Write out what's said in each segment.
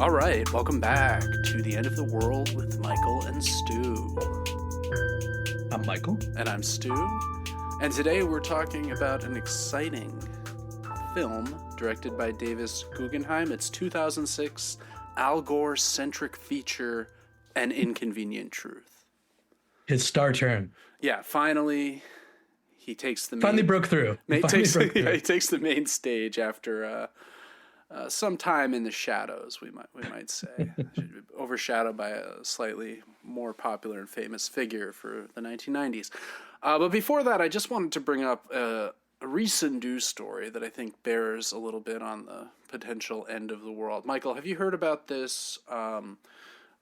All right, welcome back to The End of the World with Michael and Stu. I'm Michael. And I'm Stu. And today we're talking about an exciting film directed by Davis Guggenheim. It's 2006 Al Gore-centric feature, An Inconvenient Truth. His star turn. Yeah, finally he takes the Finally broke through. He takes the main stage after some time in the shadows, we might say, overshadowed by a slightly more popular and famous figure for the 1990s. But before that, I just wanted to bring up a recent news story that I think bears a little bit on the potential end of the world. Michael, have you heard about this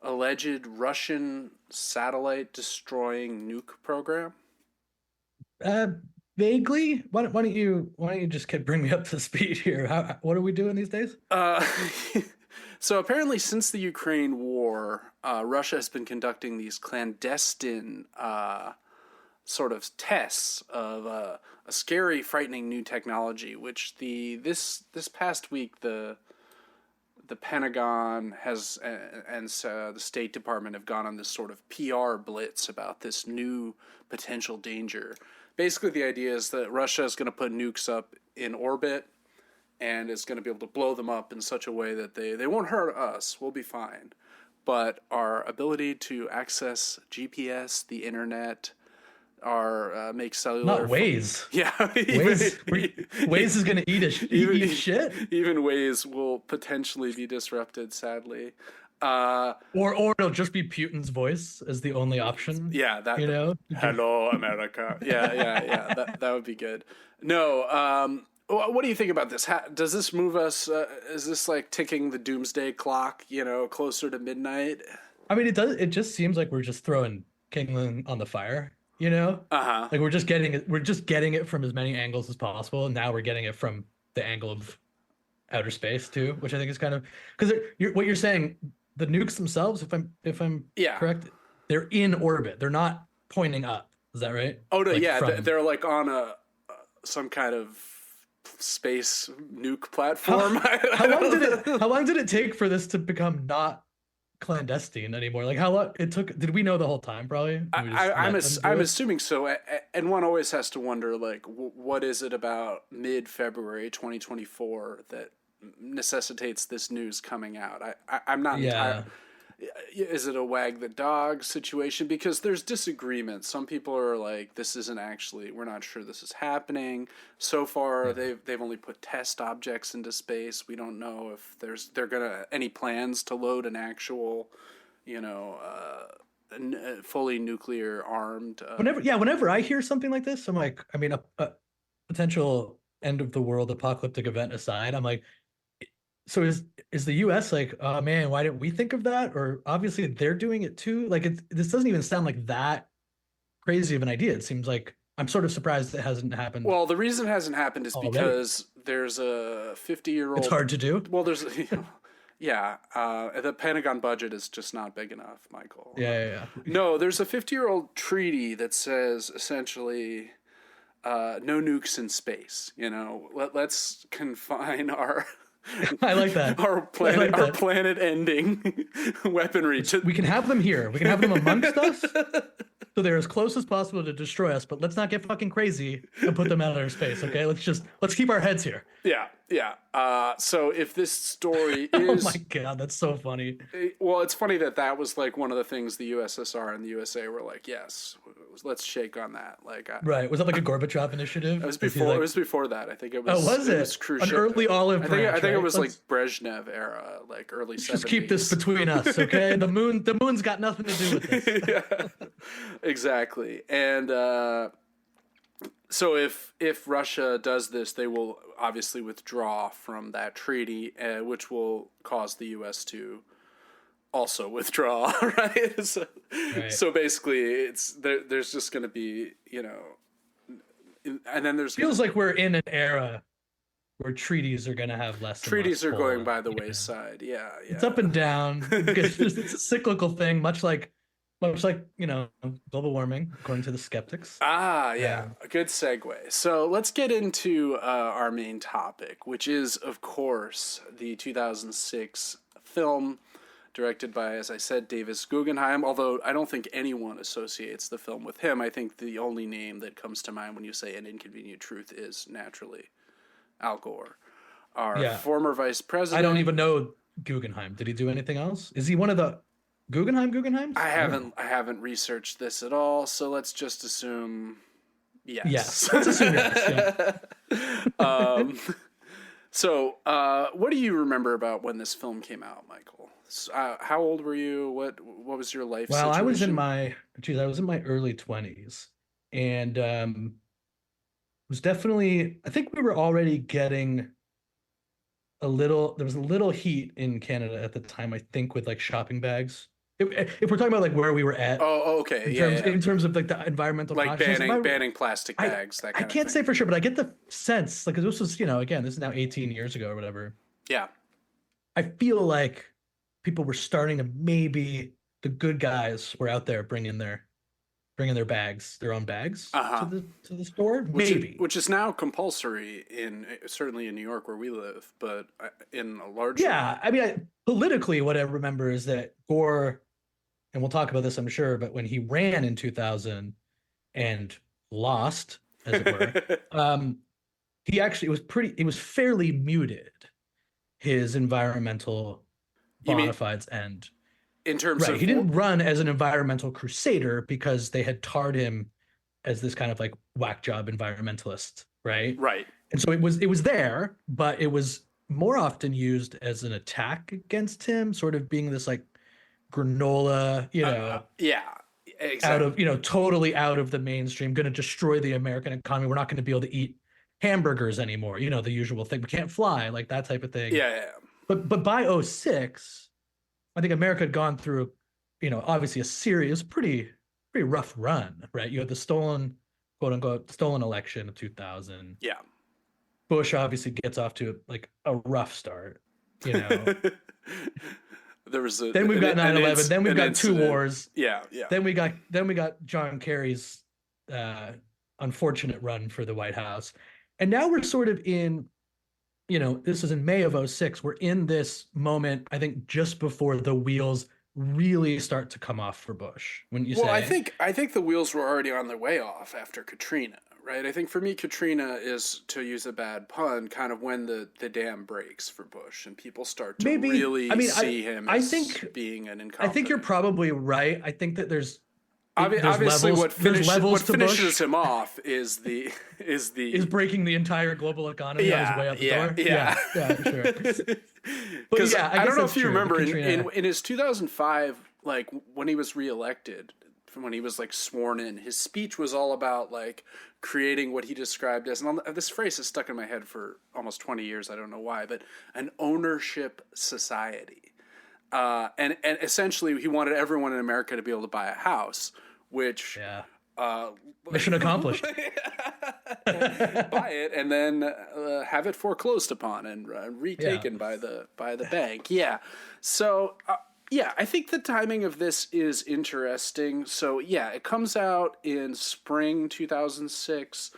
alleged Russian satellite destroying nuke program? Vaguely. Why don't you just bring me up to speed here? What are we doing these days? So apparently, since the Ukraine war, Russia has been conducting these clandestine sort of tests of a scary, frightening new technology. Which this past week, the Pentagon has and the State Department have gone on this sort of PR blitz about this new potential danger. Basically, the idea is that Russia is going to put nukes up in orbit and is going to be able to blow them up in such a way that they won't hurt us. We'll be fine. But our ability to access GPS, the internet, make cellular... Not Waze. Yeah. Waze is going to eat shit? Even Waze will potentially be disrupted, sadly. Or it'll just be Putin's voice as the only option. Yeah, that, you know. Hello, America. Yeah. That would be good. No, what do you think about this? Does this move us? Is this like ticking the doomsday clock? Closer to midnight. I mean, it does. It just seems like we're just throwing kindling on the fire. Like we're just getting it from as many angles as possible, and now we're getting it from the angle of outer space too, which I think is kind of because what you're saying. The nukes themselves, if I'm correct, they're in orbit. They're not pointing up. Is that right? Oh no, like they're like on some kind of space nuke platform. How long did it take for this to become not clandestine anymore? Like how long it took? Did we know the whole time? Probably. I'm assuming so. And one always has to wonder, like, what is it about mid-February 2024 that necessitates this news coming out? I'm not entirely... Is it a wag the dog situation? Because there's disagreement. Some people are like, this isn't actually, we're not sure this is happening. So far, they've only put test objects into space. We don't know if they're gonna any plans to load an actual, fully nuclear armed. Whenever I hear something like this, I'm like, I mean, a potential end of the world apocalyptic event aside, I'm like, so is the U.S. like, oh man, why didn't we think of that? Or obviously they're doing it too. Like this doesn't even sound like that crazy of an idea. It seems like I'm sort of surprised it hasn't happened. Well, the reason it hasn't happened is because there's a 50-year-old. It's hard to do. Well, there's the Pentagon budget is just not big enough, Michael. Yeah. No, there's a 50-year-old treaty that says essentially no nukes in space. Let's confine our. I like that. Our planet-ending weaponry. We can have them here. We can have them amongst us, so they're as close as possible to destroy us. But let's not get fucking crazy and put them out of our space. Okay, let's keep our heads here. Yeah. So if this story is... Oh my god, that's so funny. Well, it's funny that was like one of the things the USSR and the USA were like, yes, let's shake on that. Like, right? Was that like a Gorbachev initiative? It was before. It was before that. I think it was. Oh, was it? It was Khrushchev. An early olive branch. I think it was like Brezhnev era, like early 70s. Just keep this between us, okay? The moon's got nothing to do with this. Yeah, exactly. And so if Russia does this, they will obviously withdraw from that treaty, which will cause the U.S. to also withdraw, right? So basically, there's just going to be, and then there's feels like we're in an era where treaties are going to have less. Treaties are going by the wayside. Yeah. It's up and down. It's a cyclical thing, much like global warming, according to the skeptics. Yeah. A good segue. So let's get into our main topic, which is, of course, the 2006 film directed by, as I said, Davis Guggenheim, although I don't think anyone associates the film with him. I think the only name that comes to mind when you say An Inconvenient Truth is naturally Al Gore, our former vice president. I don't even know Guggenheim. Did he do anything else? Is he one of the Guggenheims? I haven't researched this at all, so let's just assume yes. Yes, let's assume yes. Yeah. So, what do you remember about when this film came out, Michael? How old were you? What was your life situation? I was in my early 20s, and was definitely, I think we were already getting there was a little heat in Canada at the time, I think, with like shopping bags. If we're talking about like where we were at. Oh, okay. In terms of like the environmental like banning plastic bags, that kind of thing. I can't say for sure, but I get the sense, like, this was, again, this is now 18 years ago or whatever. Yeah. I feel like people were starting to, maybe the good guys were out there bringing their bags, their own bags to the store, which is now compulsory certainly in New York where we live, but in a large I mean, politically, what I remember is that Gore, and we'll talk about this, I'm sure, but when he ran in 2000 and lost, as it were, he actually was fairly muted, his environmental bona fides, and in terms of he didn't run as an environmental crusader because they had tarred him as this kind of like whack job environmentalist, right? Right. And so it was there, but it was more often used as an attack against him, sort of being this like granola, exactly. out of, totally out of the mainstream, going to destroy the American economy. We're not going to be able to eat hamburgers anymore. The usual thing. We can't fly, like that type of thing. Yeah. But by 2006, I think America had gone through, obviously a serious, pretty rough run, right? You had the quote unquote stolen election of 2000. Yeah. Bush obviously gets off to like a rough start, There was then we've got 9/11. Then we've got two wars. Yeah. Then we got John Kerry's unfortunate run for the White House, and now we're sort of in, this is in May of 2006. We're in this moment, I think, just before the wheels really start to come off for Bush. I think the wheels were already on their way off after Katrina, right? I think for me, Katrina is, to use a bad pun, kind of when the dam breaks for Bush and people start to see him as being an incompetent. I think you're probably right. I think that there's obviously levels, what finishes him off is breaking the entire global economy on his way out the door. Yeah, sure. Because I don't know if you remember in his 2005, like when he was reelected, from when he was like sworn in, his speech was all about like creating what he described as, and this phrase has stuck in my head for almost 20 years. I don't know why, but an ownership society. And essentially he wanted everyone in America to be able to buy a house, which mission accomplished. Buy it and then have it foreclosed upon and retaken by the bank. Yeah. So I think the timing of this is interesting. So it comes out in spring 2006.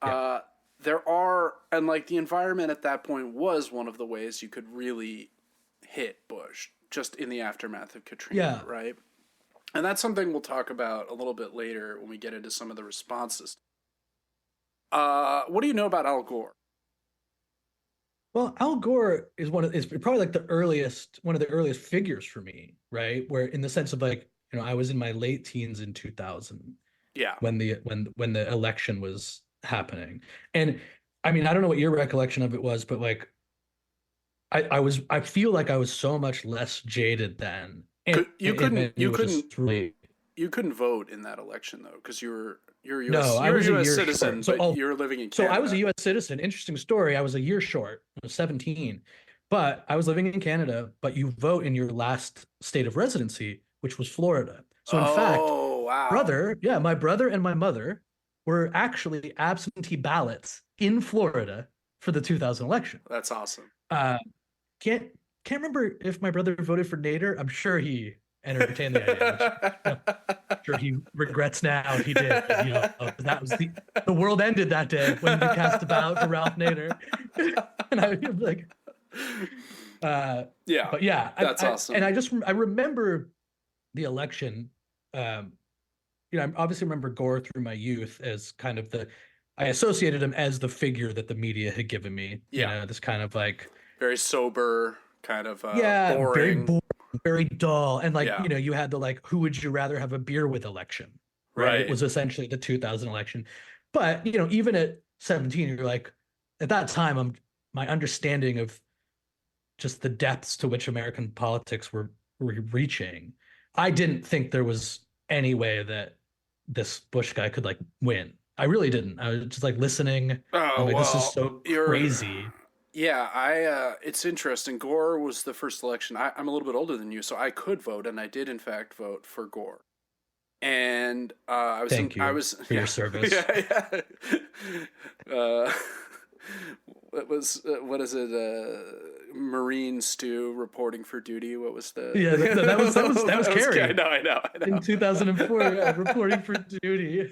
And like the environment at that point was one of the ways you could really hit Bush, just in the aftermath of Katrina, right? And that's something we'll talk about a little bit later when we get into some of the responses. What do you know about Al Gore? Well, Al Gore is probably like one of the earliest figures for me, right? Where in the sense of like, I was in my late teens in 2000. Yeah. When the election was happening. And I mean, I don't know what your recollection of it was, but like I feel like I was so much less jaded then. You couldn't vote in that election though, because you're a U.S. citizen, but you're living in Canada. So I was a U.S. citizen. Interesting story. I was a year short. I was 17, but I was living in Canada. But you vote in your last state of residency, which was Florida. So in fact, wow. My brother and my mother were actually absentee ballots in Florida for the 2000 election. That's awesome. Can't remember if my brother voted for Nader. I'm sure he entertained the idea. I'm sure he regrets now he did. That was the world ended that day when we cast a ballot for Ralph Nader. And I was like, Yeah, But yeah, that's awesome. And I remember the election. I obviously remember Gore through my youth as kind of I associated him as the figure that the media had given me. Yeah, This kind of like very sober, kind of yeah, very boring. boring, very dull, and like Yeah, you had the like who would you rather have a beer with election, right? right. Was essentially the 2000 election. But even at 17, you're like, at that time, my understanding of just the depths to which American politics were reaching. I didn't think there was any way that this Bush guy could like win. I really didn't. I was just like listening. I'm Oh like, this is well, so you're. crazy. Yeah, I. It's interesting. Gore was the first election. I'm a little bit older than you, so I could vote, and I did in fact vote for Gore. And Thank I you was for your service. yeah. It was what is it? Marine Stew reporting for duty. What was the? Yeah, that was Kerry. I know. In 2004, yeah, reporting for duty.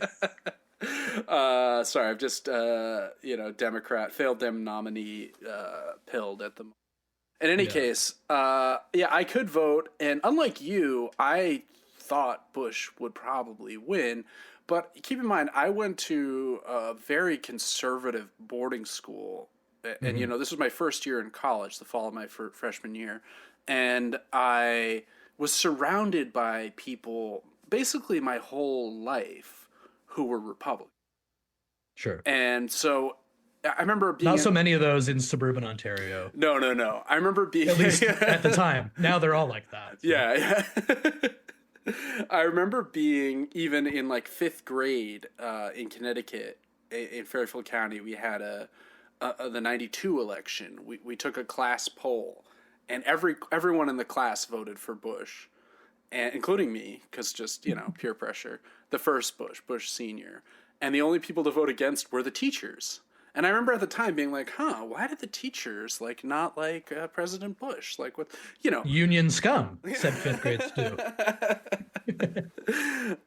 Sorry, I've just failed Dem nominee pilled at the moment. In any case, yeah, I could vote, and unlike you, I thought Bush would probably win. But keep in mind, I went to a very conservative boarding school, and this was my first year in college, the fall of my freshman year, and I was surrounded by people basically my whole life who were Republicans. Sure. And so I remember being not so many of those in suburban Ontario. No. I remember being at least at the time. Now they're all like that. So. Yeah. I remember being even in like 5th grade in Connecticut, in Fairfield County. We had the '92 election. We took a class poll, and everyone in the class voted for Bush, and including me, because just peer pressure. The first Bush Senior, and the only people to vote against were the teachers. And I remember at the time being like, why did the teachers not like President Bush? Like what, Union scum, said 5th grade Stu.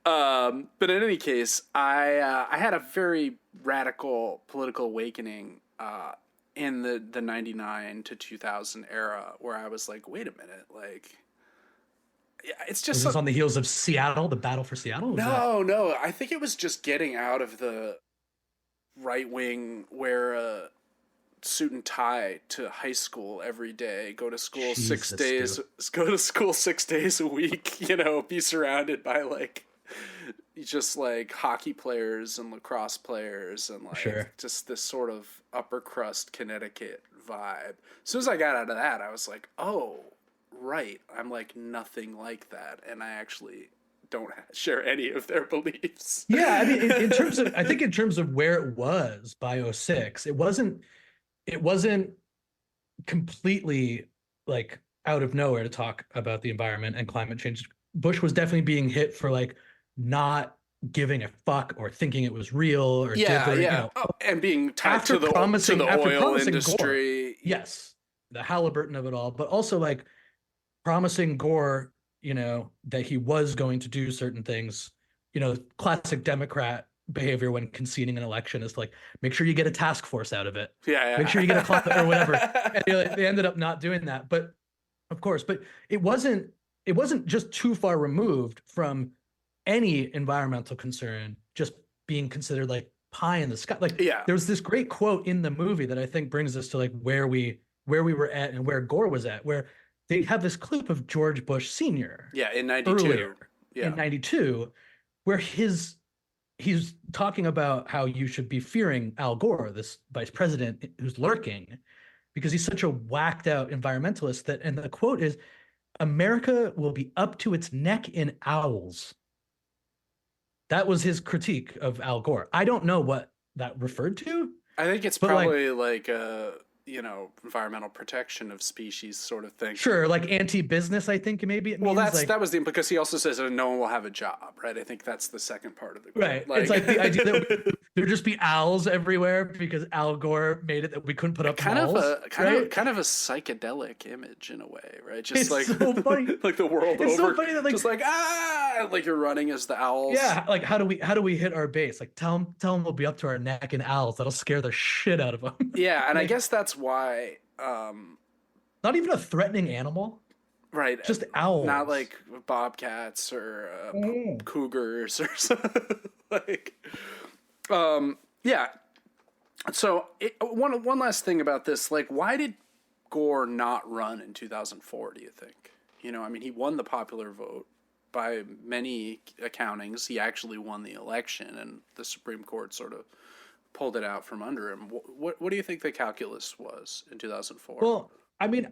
But in any case, I had a very radical political awakening in the 99 to 2000 era where I was like, wait a minute, like, it's just... Was this on the heels of Seattle, the battle for Seattle? No. I think it was just getting out of the right wing, wear a suit and tie to high school every day, go to school Jesus, 6 days, go to school 6 days a week, be surrounded by just hockey players and lacrosse players and just this sort of upper crust Connecticut vibe. As soon as I got out of that, I was like, oh, right, I'm nothing like that, and I actually don't share any of their beliefs. Yeah, I mean, in terms of where it was by 2006, it wasn't completely out of nowhere to talk about the environment and climate change. Bush was definitely being hit for not giving a fuck or thinking it was real or and being tied to the oil industry. Gore, yes, the Halliburton of it all, but also promising Gore, that he was going to do certain things. Classic Democrat behavior when conceding an election is make sure you get a task force out of it. Yeah. Make sure you get a climate or whatever. And they ended up not doing that. But of course, it wasn't just too far removed from any environmental concern just being considered pie in the sky. There was this great quote in the movie that I think brings us to where we were at and where Gore was at, where they have this clip of George Bush Sr. Yeah, in 92. Earlier, in 92, where he's talking about how you should be fearing Al Gore, this vice president who's lurking, because he's such a whacked out environmentalist and the quote is, "America will be up to its neck in owls." That was his critique of Al Gore. I don't know what that referred to. I think it's probably environmental protection of species sort of thing. Sure, anti-business, I think maybe it means. Well, that was because he also says that no one will have a job, right? I think that's the second part of the quote. Right. It's the idea that there'd just be owls everywhere because Al Gore made it that we couldn't put up walls. Kind of a psychedelic image in a way, right? Just it's so funny. The world it's over. So funny that just you're running as the owls. Yeah, how do we hit our base? Tell them we'll be up to our neck in owls. That'll scare the shit out of them. Yeah, and I guess that's why not even a threatening animal, Right. just Not owls. like bobcats or Mm. cougars or something. Like, yeah. So one last thing about this, like, why did Gore not run in 2004? Do you think? I mean, he won the popular vote by many accountings. He actually won the election, and the Supreme Court sort of pulled it out from under him. What do you think the calculus was in 2004? Well, I mean,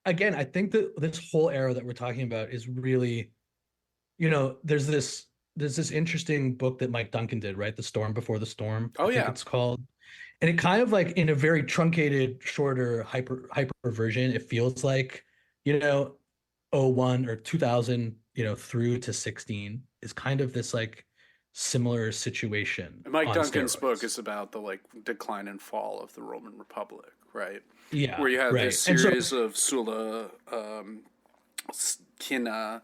again, I think that this whole era that we're talking about is really, there's this interesting book that Mike Duncan did, right? The Storm Before the Storm, Oh I think yeah, it's called. And it kind of like in a very truncated, shorter, hyper version, it feels like, you know, '01 or 2000, through to 16 is kind of this like similar situation Mike on Duncan's book steroids. is about the like decline and fall of the Roman Republic, right? Yeah, Where you have this right. And so series of Sulla, Cinna,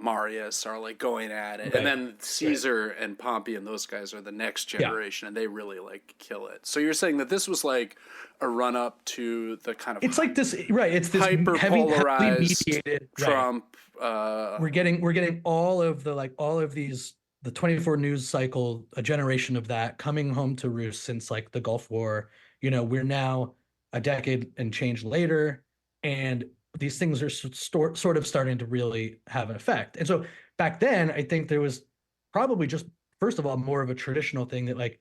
Marius are like going at it, and right, then right. Caesar and Pompey and those guys are the next Yeah. generation, and they really like kill it. So you're saying that this was like a run up to the kind of It's like this, right? It's this hyper heavily polarized mediated, right? Trump. We're getting all of these the 24 news cycle, a generation of that coming home to roost since like the Gulf War. We're now a decade and change later, and these things are sort of starting to really have an effect. And so back then, I think there was probably just first of all more of a traditional thing that like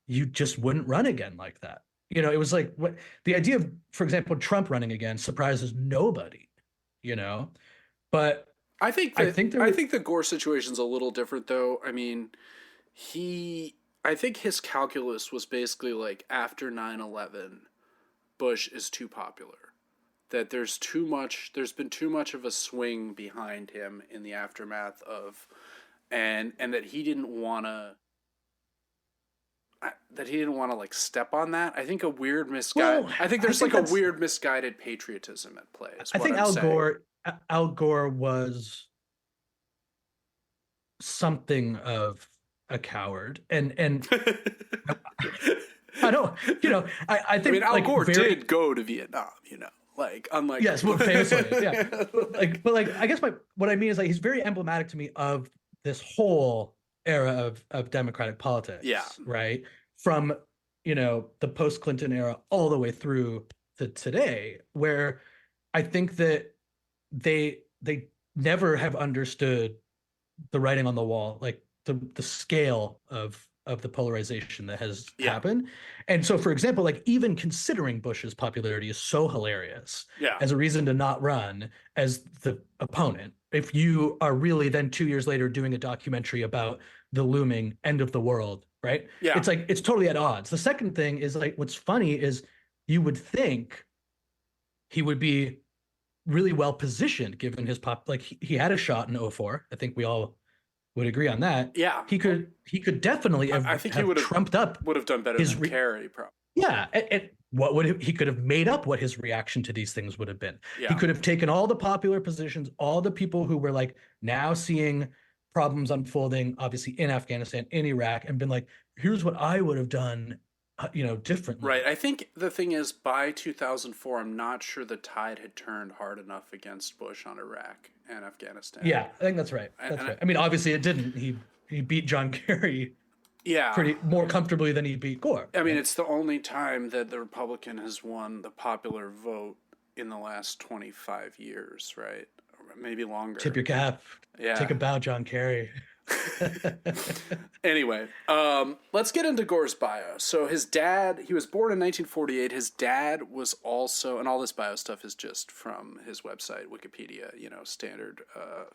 you just wouldn't run again like that. It was like what the idea of, for example, Trump running again surprises nobody, you know, but I think there I was, think the Gore situation's a little different though. I mean, I think his calculus was basically like after 9/11, Bush is too popular. That there's been too much of a swing behind him in the aftermath of and that he didn't want to like step on that. I think well, I think I there's think like a that's, weird misguided patriotism at play is I what think I'm saying. Al Gore was something of a coward. And I don't, I I mean, think Al like Gore very, did go to Vietnam, like unlike yes, well, famously, yeah. But I guess what I mean is like he's very emblematic to me of this whole era of democratic yeah, politics, right? From the post-Clinton era all the way through to today, where I think that they never have understood the writing on the wall, like the scale of the polarization that has yeah, happened. And so, for example, like even considering Bush's popularity is so hilarious yeah, as a reason to not run as the opponent. If you are really then 2 years later doing a documentary about the looming end of the world, right? yeah. It's like it's totally at odds. The second thing is like what's funny is you would think he would be really well positioned given his pop like he had a shot in '04. I think we all would agree on that. Yeah, He could definitely I have think he have trumped up would have done better his than Kerry, probably. yeah, and what would he could have made up what his reaction to these things would have been. He Yeah, could have taken all the popular positions, all the people who were like now seeing problems unfolding, obviously in Afghanistan, in Iraq, and been like, here's what I would have done, right. differently. I think the thing is, by 2004, I'm not sure the tide had turned hard enough against Bush on Iraq and Afghanistan. Yeah, I think that's right. That's And right. I mean, obviously it didn't. He beat John Kerry yeah, pretty more comfortably than he beat Gore, I mean, right? it's the only time that the Republican has won the popular vote in the last 25 years, right? Or maybe Tip longer. your cap, take Yeah. a bow, John Kerry. Anyway, let's get into Gore's bio. So his dad, he was born in 1948. His dad was also, and all this bio stuff is just from his website, Wikipedia, standard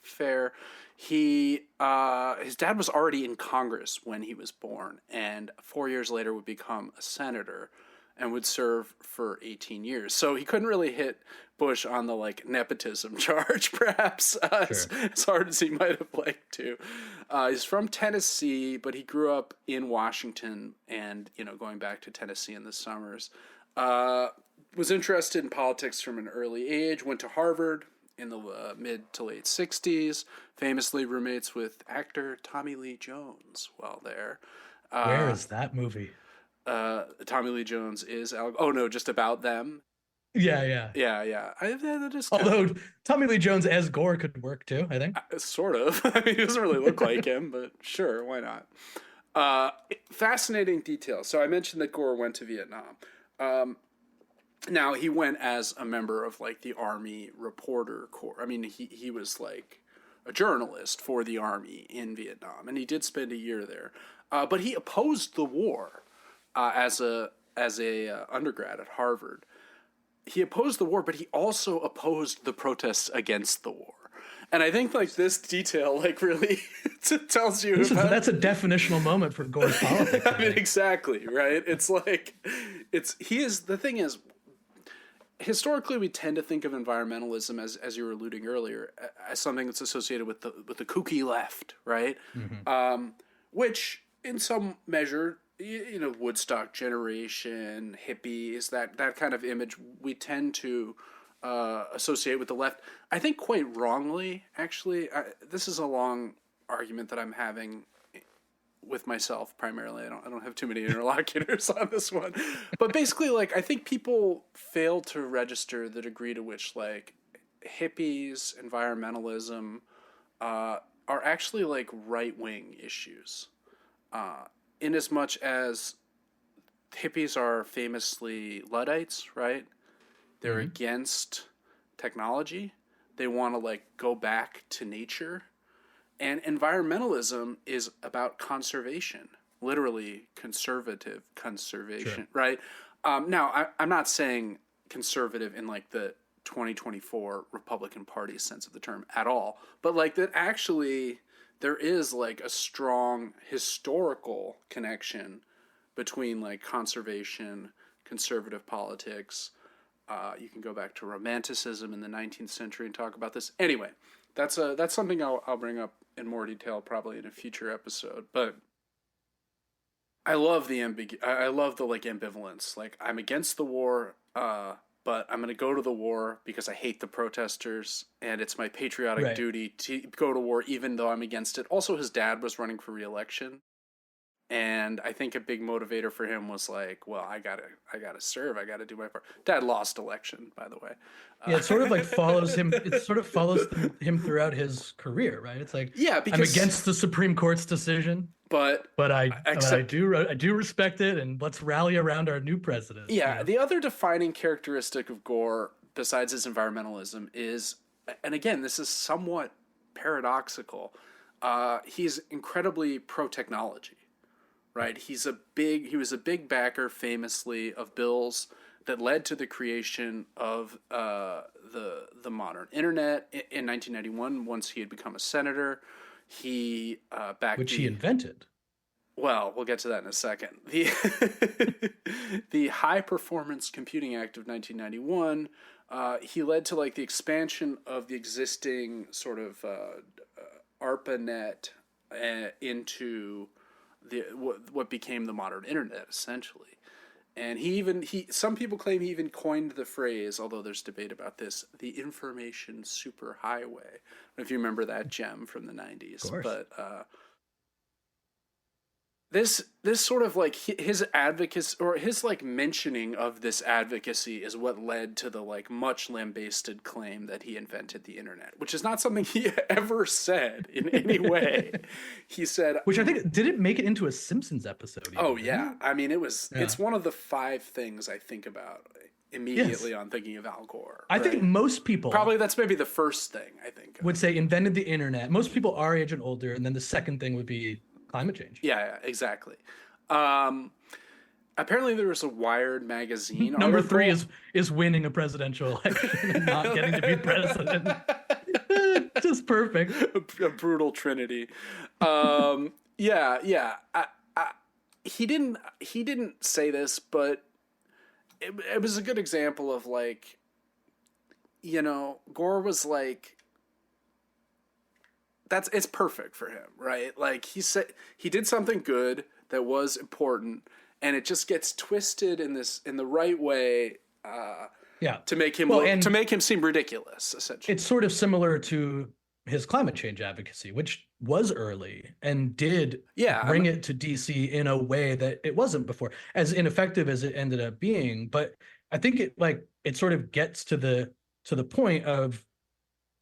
fare. His dad was already in Congress when he was born, and 4 years later would become a senator and would serve for 18 years. So he couldn't really hit Bush on the like nepotism charge, perhaps Sure. as hard as he might have liked to. He's from Tennessee, but he grew up in Washington, and going back to Tennessee in the summers. Was interested in politics from an early age. Went to Harvard in the mid to late '60s. Famously roommates with actor Tommy Lee Jones while there. Where is that movie? Tommy Lee Jones is oh no, just about them. Yeah. Yeah. That is Although Tommy Lee Jones as Gore could work too, I think. sort of. I mean, he doesn't really look like him, but sure, why not? Fascinating detail. So I mentioned that Gore went to Vietnam. Now he went as a member of like the Army Reporter Corps. I mean, he was like a journalist for the Army in Vietnam, and he did spend a year there. But he opposed the war as a undergrad at Harvard. He opposed the war, but he also opposed the protests against the war. And I think like this detail like really tells you that's a definitional moment for Gore's politics. I mean, exactly, right? It's like the thing is, historically we tend to think of environmentalism as you were alluding earlier as something that's associated with the kooky left, right? Mm-hmm. Which in some measure, you know, Woodstock generation, hippies, that kind of image we tend to associate with the left. I think quite wrongly, actually. This is a long argument that I'm having with myself primarily. I don't have too many interlocutors on this one. But basically, like, I think people fail to register the degree to which, like, hippies, environmentalism are actually, like, right-wing issues. In as much as hippies are famously Luddites, right? They're mm-hmm. against technology. They want to like go back to nature. And environmentalism is about conservation, literally conservative conservation, sure. Right? Now, I'm not saying conservative in like the 2024 Republican Party sense of the term at all, but like that actually there is like a strong historical connection between like conservation, conservative politics. You can go back to Romanticism in the 19th century and talk about this. Anyway, that's something I'll bring up in more detail probably in a future episode. But I love the like ambivalence. Like I'm against the war, but I'm going to go to the war because I hate the protesters, and it's my patriotic duty to go to war even though I'm against it. Also, his dad was running for re-election, and I think a big motivator for him was like, well, I gotta serve, I gotta do my part. Dad lost election, by the way. Yeah, it sort of like follows him. It sort of follows him throughout his career, right? It's like, yeah, because I'm against the Supreme Court's decision, but I do respect it, and let's rally around our new president. Yeah, you know? The other defining characteristic of Gore, besides his environmentalism, is, and again, this is somewhat paradoxical. He's incredibly pro-technology. Right, he was a big backer, famously, of bills that led to the creation of the modern internet in 1991. Once he had become a senator, he backed he invented. Well, we'll get to that in a second. The High Performance Computing Act of 1991. He led to like the expansion of the existing sort of ARPANET into what became the modern internet, essentially. And some people claim he even coined the phrase, although there's debate about this, the information superhighway. I don't know if you remember that gem from the 90s. Of course. But this sort of like his advocacy, or his like mentioning of this advocacy, is what led to the like much lambasted claim that he invented the internet, which is not something he ever said in any way. He said, which I think, did it make it into a Simpsons episode? Oh yeah, I mean it's one of the 5 things I think about immediately on thinking of Al Gore. I think most people probably that's maybe the first thing I think would say invented the internet. Most people our age and older, and then the second thing would be climate change. Yeah, exactly. Apparently there was a Wired magazine Number 3 is winning a presidential election and not getting to be president. Just perfect. A brutal trinity. Yeah. He didn't say this, but it was a good example of like, you know, Gore was like, it's perfect for him, right? Like he said, he did something good that was important, and it just gets twisted in the right way, to make him seem ridiculous. Essentially, it's sort of similar to his climate change advocacy, which was early and did bring it to DC in a way that it wasn't before, as ineffective as it ended up being. But I think it it sort of gets to the point of,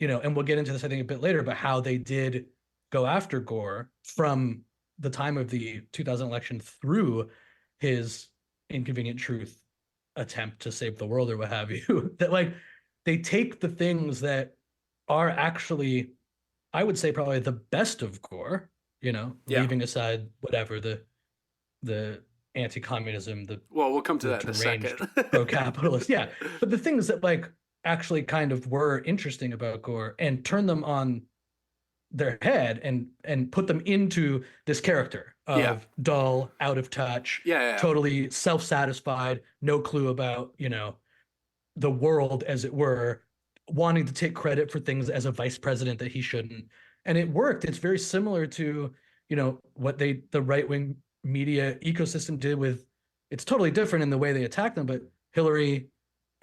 and we'll get into this, I think, a bit later, but how they did go after Gore from the time of the 2000 election through his Inconvenient Truth attempt to save the world or what have you. That like they take the things that are actually, I would say, probably the best of Gore, leaving aside whatever the anti-communism, well, we'll come to that in a second. Pro-capitalist, yeah. But the things that like actually kind of were interesting about Gore and turn them on their head and put them into this character of dull, out of touch, totally self-satisfied, no clue about, the world, as it were, wanting to take credit for things as a vice president that he shouldn't. And it worked. It's very similar to, what the right-wing media ecosystem did with, it's totally different in the way they attack them, but Hillary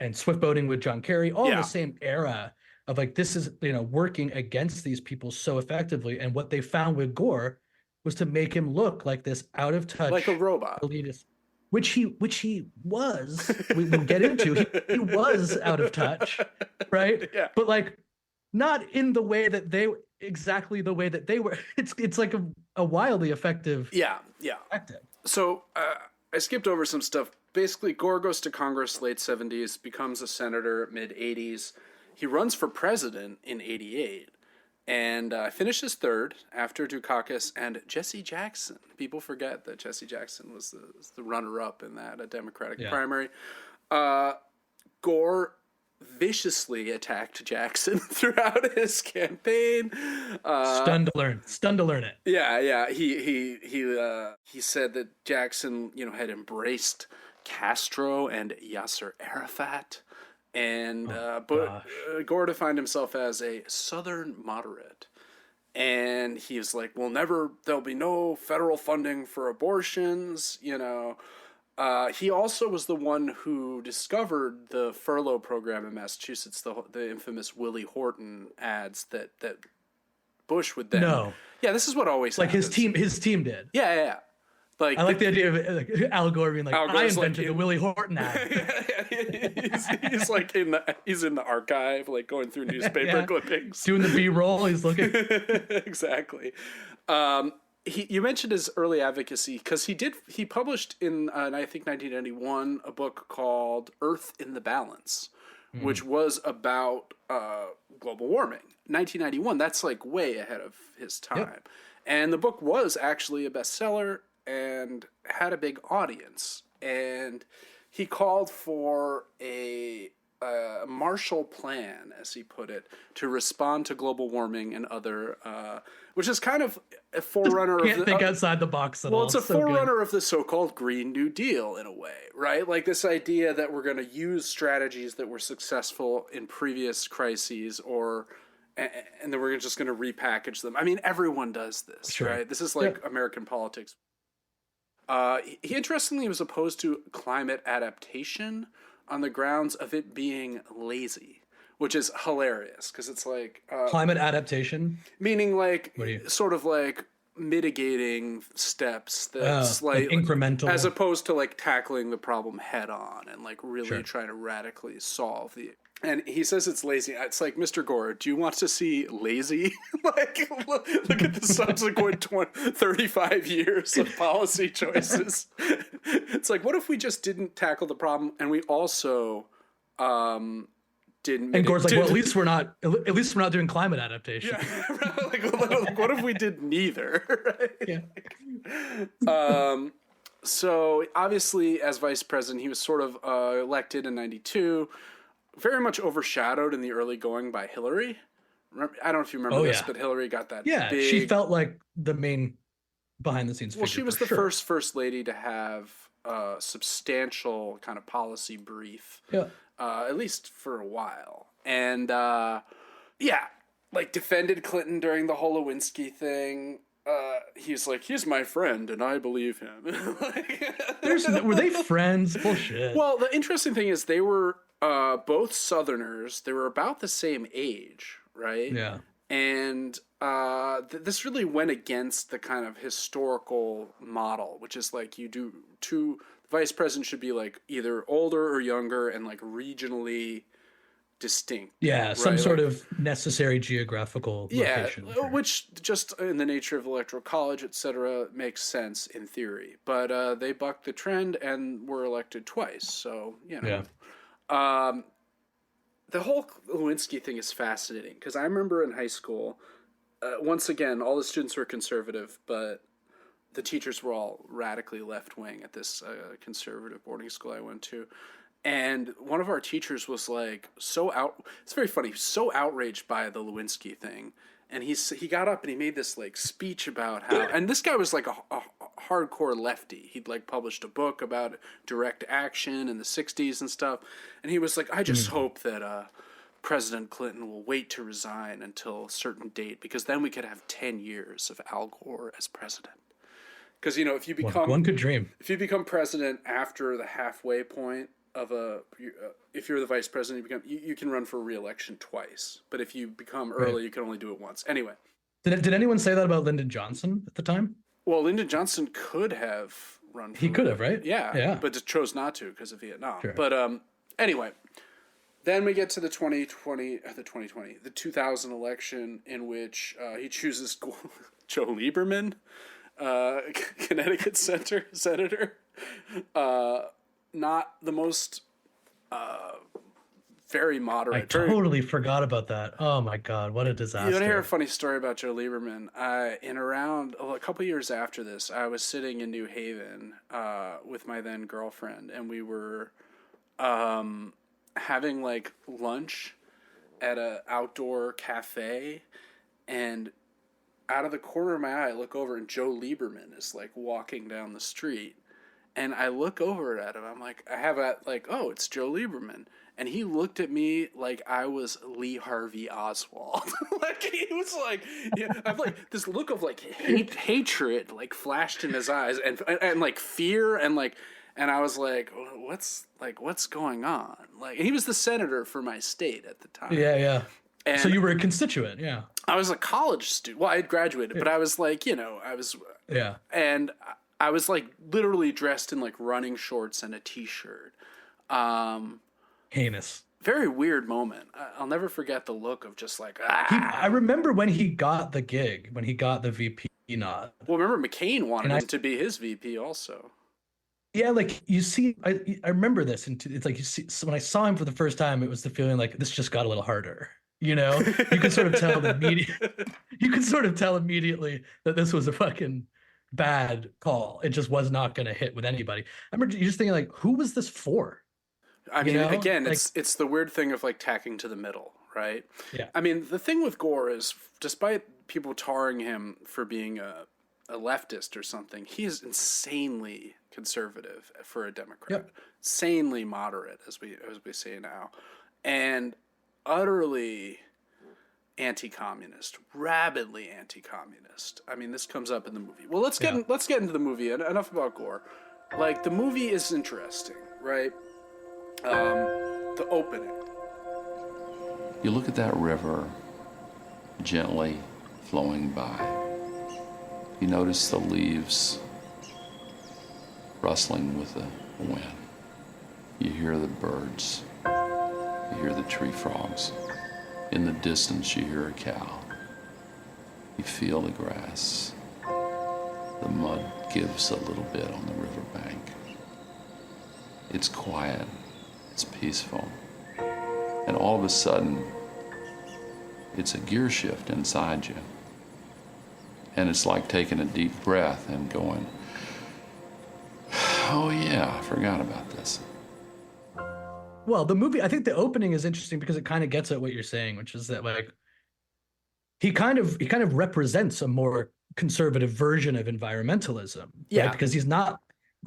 and swift boating with John Kerry, all in the same era of like, this is, working against these people so effectively. And what they found with Gore was to make him look like this out of touch, like a robot, elitist, which he was. We'll get into. He was out of touch, right? Yeah. But like, not in the way that exactly the way that they were. It's like a wildly effective. Yeah. Tactic. So I skipped over some stuff. Basically, Gore goes to Congress late 70s, becomes a senator mid 80s. He runs for president in 88 and finishes third after Dukakis and Jesse Jackson. People forget that Jesse Jackson was the runner-up in that Democratic primary. Gore viciously attacked Jackson throughout his campaign. Stunned to learn it. Yeah. He said that Jackson, had embraced Castro and Yasser Arafat. And Gore defined himself as a Southern moderate. And he was like, there'll be no federal funding for abortions, He also was the one who discovered the furlough program in Massachusetts, the infamous Willie Horton ads that Bush would then... No. Yeah, this is what always happens. His team did. Yeah. Like, I like the idea of Al Gore being like, I invented the Willie Horton ad. he's like he's in the archive, like going through newspaper clippings, doing the B-roll. He's looking exactly. You mentioned his early advocacy because he published in I think 1991 a book called Earth in the Balance, which was about global warming. 1991. That's like way ahead of his time, and the book was actually a bestseller and had a big audience. And he called for a Marshall Plan, as he put it, to respond to global warming and other, which is kind of a forerunner of the... think outside the box at all. Well, it's a forerunner of the so-called Green New Deal, in a way, right? Like this idea that we're going to use strategies that were successful in previous crises and then we're just going to repackage them. I mean, everyone does this, right? This is like American politics. He interestingly was opposed to climate adaptation on the grounds of it being lazy, which is hilarious because it's like climate adaptation, meaning like sort of like mitigating steps that's like incremental, as opposed to like tackling the problem head on and like really trying to radically solve the. And he says it's lazy. It's like, Mr. Gore, do you want to see lazy? Like, look at the subsequent 35 years of policy choices. It's like, what if we just didn't tackle the problem and we also didn't... And Gore's like, well, at least we're not doing climate adaptation. Yeah, like, what if we did neither? Right? Yeah. So, obviously, as vice president, he was sort of elected in 92. Very much overshadowed in the early going by Hillary. I don't know if you remember this, but Hillary got that big... she felt like the main behind-the-scenes figure. Well, she was the first lady to have a substantial kind of policy brief, at least for a while. And, like defended Clinton during the whole Lewinsky thing. He's like, he's my friend, and I believe him. Were they friends? Bullshit. Well, the interesting thing is they were... both Southerners. They were about the same age, right? Yeah. And this really went against the kind of historical model, which is like you do vice president should be like either older or younger and like regionally distinct. Yeah, some right? sort Like, of necessary geographical yeah, location. Sure. which just in the nature of electoral college, etc., makes sense in theory. But they bucked the trend and were elected twice. So, Yeah. The whole Lewinsky thing is fascinating because I remember in high school, once again, all the students were conservative, but the teachers were all radically left wing at this conservative boarding school I went to. And one of our teachers was like it's very funny, so outraged by the Lewinsky thing. And he got up and he made this like speech about how, and this guy was like a hardcore lefty. He'd like published a book about direct action in the 60s and stuff. And he was like, I just hope that President Clinton will wait to resign until a certain date, because then we could have 10 years of Al Gore as president. Because, if you become one could dream. If you become president after the halfway point of if you're the vice president, you can run for re-election twice. But if you become early, you can only do it once. Anyway, did anyone say that about Lyndon Johnson at the time? Well, Lyndon Johnson could have run. He could have, right? Yeah, but just chose not to because of Vietnam. Sure. But anyway, then we get to the 2000 election, in which he chooses Joe Lieberman, Connecticut senator. Not the most very moderate. I totally forgot about that. Oh my God, what a disaster. You want to hear a funny story about Joe Lieberman? Around a couple years after this, I was sitting in New Haven with my then girlfriend, and we were having like lunch at an outdoor cafe, and out of the corner of my eye, I look over, and Joe Lieberman is like walking down the street. And I look over at him. I'm like, oh, it's Joe Lieberman. And he looked at me like I was Lee Harvey Oswald. Like, he was like, I'm like, this look of like hatred like flashed in his eyes, and like fear, and I was like, what's going on? Like, and he was the senator for my state at the time. Yeah. And so you were a constituent, yeah. I was a college student. Well, I had graduated, but I was like, Yeah. And I was like literally dressed in like running shorts and a t-shirt. Heinous. Very weird moment. I'll never forget the look of just like, I remember when he got the gig, when he got the VP nod. Well, remember McCain wanted him to be his VP also. Yeah, like you see, I remember this, and it's like you see, so when I saw him for the first time, it was the feeling like this just got a little harder. You could sort of tell immediately that this was a fucking bad call. It just was not going to hit with anybody. I remember you just thinking like, who was this for? I mean, again, like, it's the weird thing of like tacking to the middle, right? Yeah. I mean, the thing with Gore is, despite people tarring him for being a leftist or something, he is insanely conservative for a Democrat, insanely moderate, as we say now, and utterly anti-communist, rabidly anti-communist. I mean, this comes up in the movie. Well, let's get into the movie. Enough about Gore. Like, the movie is interesting, right? The opening. You look at that river gently flowing by. You notice the leaves rustling with the wind. You hear the birds. You hear the tree frogs. In the distance, you hear a cow. You feel the grass. The mud gives a little bit on the riverbank. It's quiet. It's peaceful. And all of a sudden, it's a gear shift inside you. And it's like taking a deep breath and going, oh yeah, I forgot about this. Well, the movie, I think the opening is interesting because it kind of gets at what you're saying, which is that like he kind of represents a more conservative version of environmentalism. Yeah. Right? Because he's not,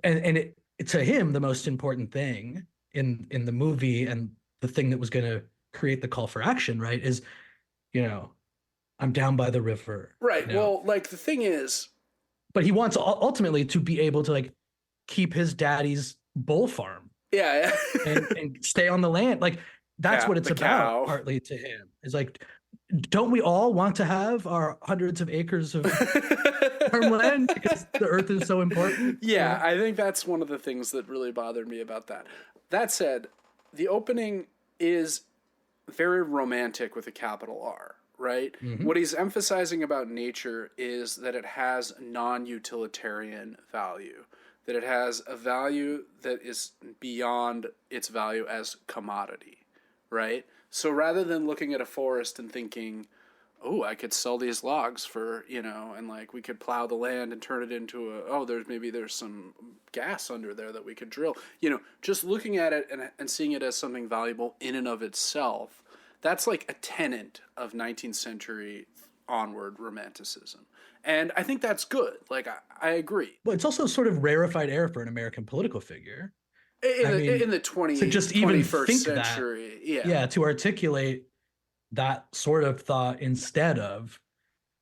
and it to him the most important thing in the movie, and the thing that was going to create the call for action, right, is, I'm down by the river. Right. Well, like the thing is, but he wants ultimately to be able to like keep his daddy's bull farm. Yeah. and stay on the land. Like that's what it's about, partly to him. Is like don't we all want to have our hundreds of acres of farmland because the earth is so important? Yeah, I think that's one of the things that really bothered me about that. That said, the opening is very romantic with a capital R, right? Mm-hmm. What he's emphasizing about nature is that it has non-utilitarian value, that it has a value that is beyond its value as commodity, right? So rather than looking at a forest and thinking, oh, I could sell these logs for, and like we could plow the land and turn it into there's some gas under there that we could drill. Just looking at it and seeing it as something valuable in and of itself, that's like a tenet of 19th century onward romanticism. And I think that's good. Like, I agree. Well, it's also sort of rarefied air for an American political figure. In the 21st century. Yeah, to articulate that sort of thought instead of,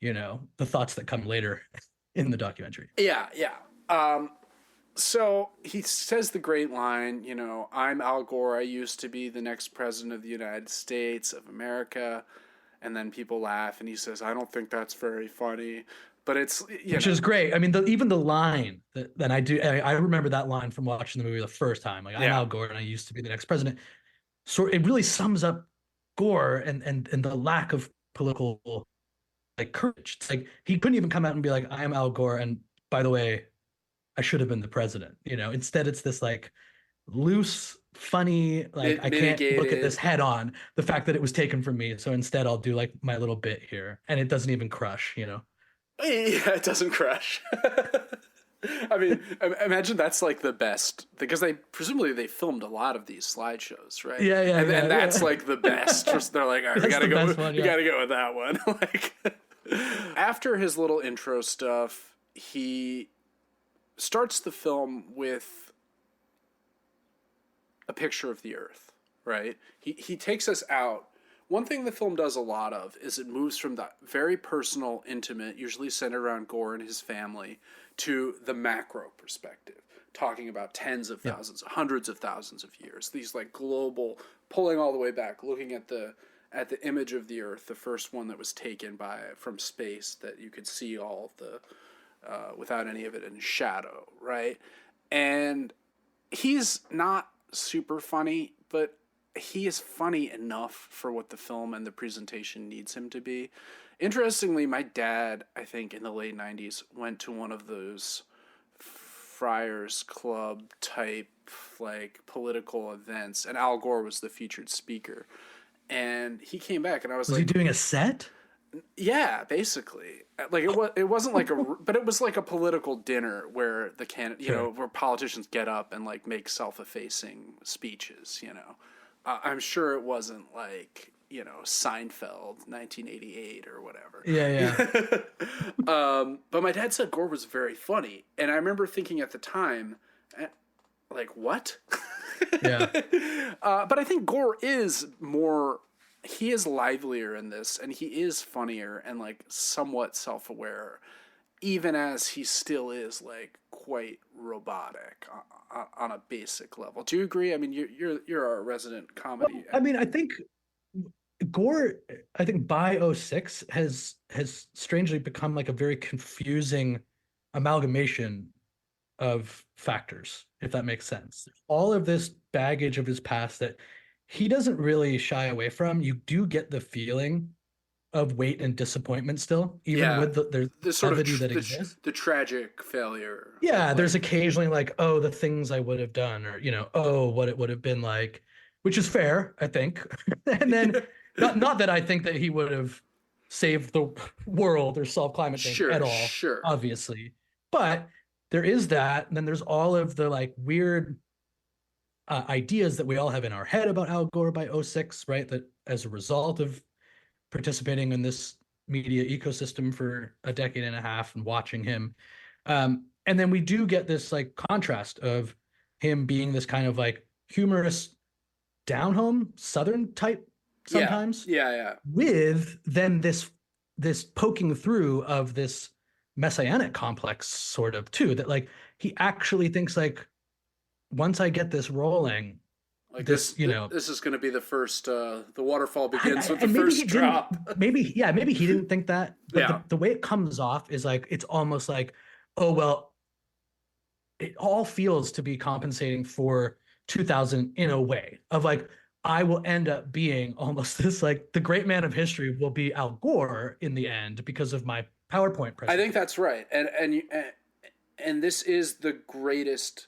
the thoughts that come later in the documentary. Yeah. So he says the great line, I'm Al Gore. I used to be the next president of the United States of America. And then people laugh and he says, I don't think that's very funny. But it's, which is great. I mean, even the line that I remember that line from watching the movie the first time. Like, I'm Al Gore and I used to be the next president. So it really sums up Gore and the lack of political courage. It's like he couldn't even come out and be like, I am Al Gore, and by the way, I should have been the president. Instead it's this loose, funny, I can't look at this head on, the fact that it was taken from me. So instead I'll do my little bit here, and it doesn't even crush. Yeah, it doesn't crush. I mean, imagine that's the best, because they filmed a lot of these slideshows, right? Yeah. And that's the best. They're like, all right, we gotta go with that one. After his little intro stuff, he starts the film with a picture of the earth, right? He takes us out. One thing the film does a lot of is it moves from the very personal, intimate, usually centered around Gore and his family, to the macro perspective, talking about tens of thousands, hundreds of thousands of years. These global, pulling all the way back, looking at the image of the Earth, the first one that was taken from space, that you could see all of the without any of it in shadow, right? And he's not super funny, but he is funny enough for what the film and the presentation needs him to be. Interestingly, my dad, I think in the late 90s, went to one of those Friars Club type political events, and Al Gore was the featured speaker. And he came back, and I was he doing a set? Yeah, basically. It wasn't but it was a political dinner where where politicians get up and make self-effacing speeches, I'm sure it wasn't Seinfeld 1988 or whatever. Yeah. But my dad said Gore was very funny, and I remember thinking at the time, what? Yeah. But I think Gore is more. He is livelier in this, and he is funnier and somewhat self-aware, even as he still is quite robotic on a basic level. Do you agree? I mean, you're our resident comedy. I mean, I think Gore, by 2006 has strangely become a very confusing amalgamation of factors, if that makes sense. All of this baggage of his past that he doesn't really shy away from. You do get the feeling of weight and disappointment still, even with the sort of that exists. The tragic failure. Yeah, there's occasionally the things I would have done, or what it would have been like, which is fair, I think. And then not that I think that he would have saved the world or solved climate change at all, obviously. But there is that, and then there's all of the weird ideas that we all have in our head about Al Gore by 2006, right? That as a result of participating in this media ecosystem for a decade and a half and watching him. And then we do get this contrast of him being this kind of humorous down-home Southern type sometimes. Yeah. With then this poking through of this messianic complex sort of too, that he actually thinks once I get this rolling, Like this, this is going to be the first. The waterfall begins with the and maybe first drop. Maybe he didn't think that, but Yeah. the way it comes off is like it's almost like, oh well, it all feels to be compensating for 2000 in a way of like, I will end up being almost this like the great man of history will be Al Gore in the end because of my PowerPoint presentation. I think that's right, and this is the greatest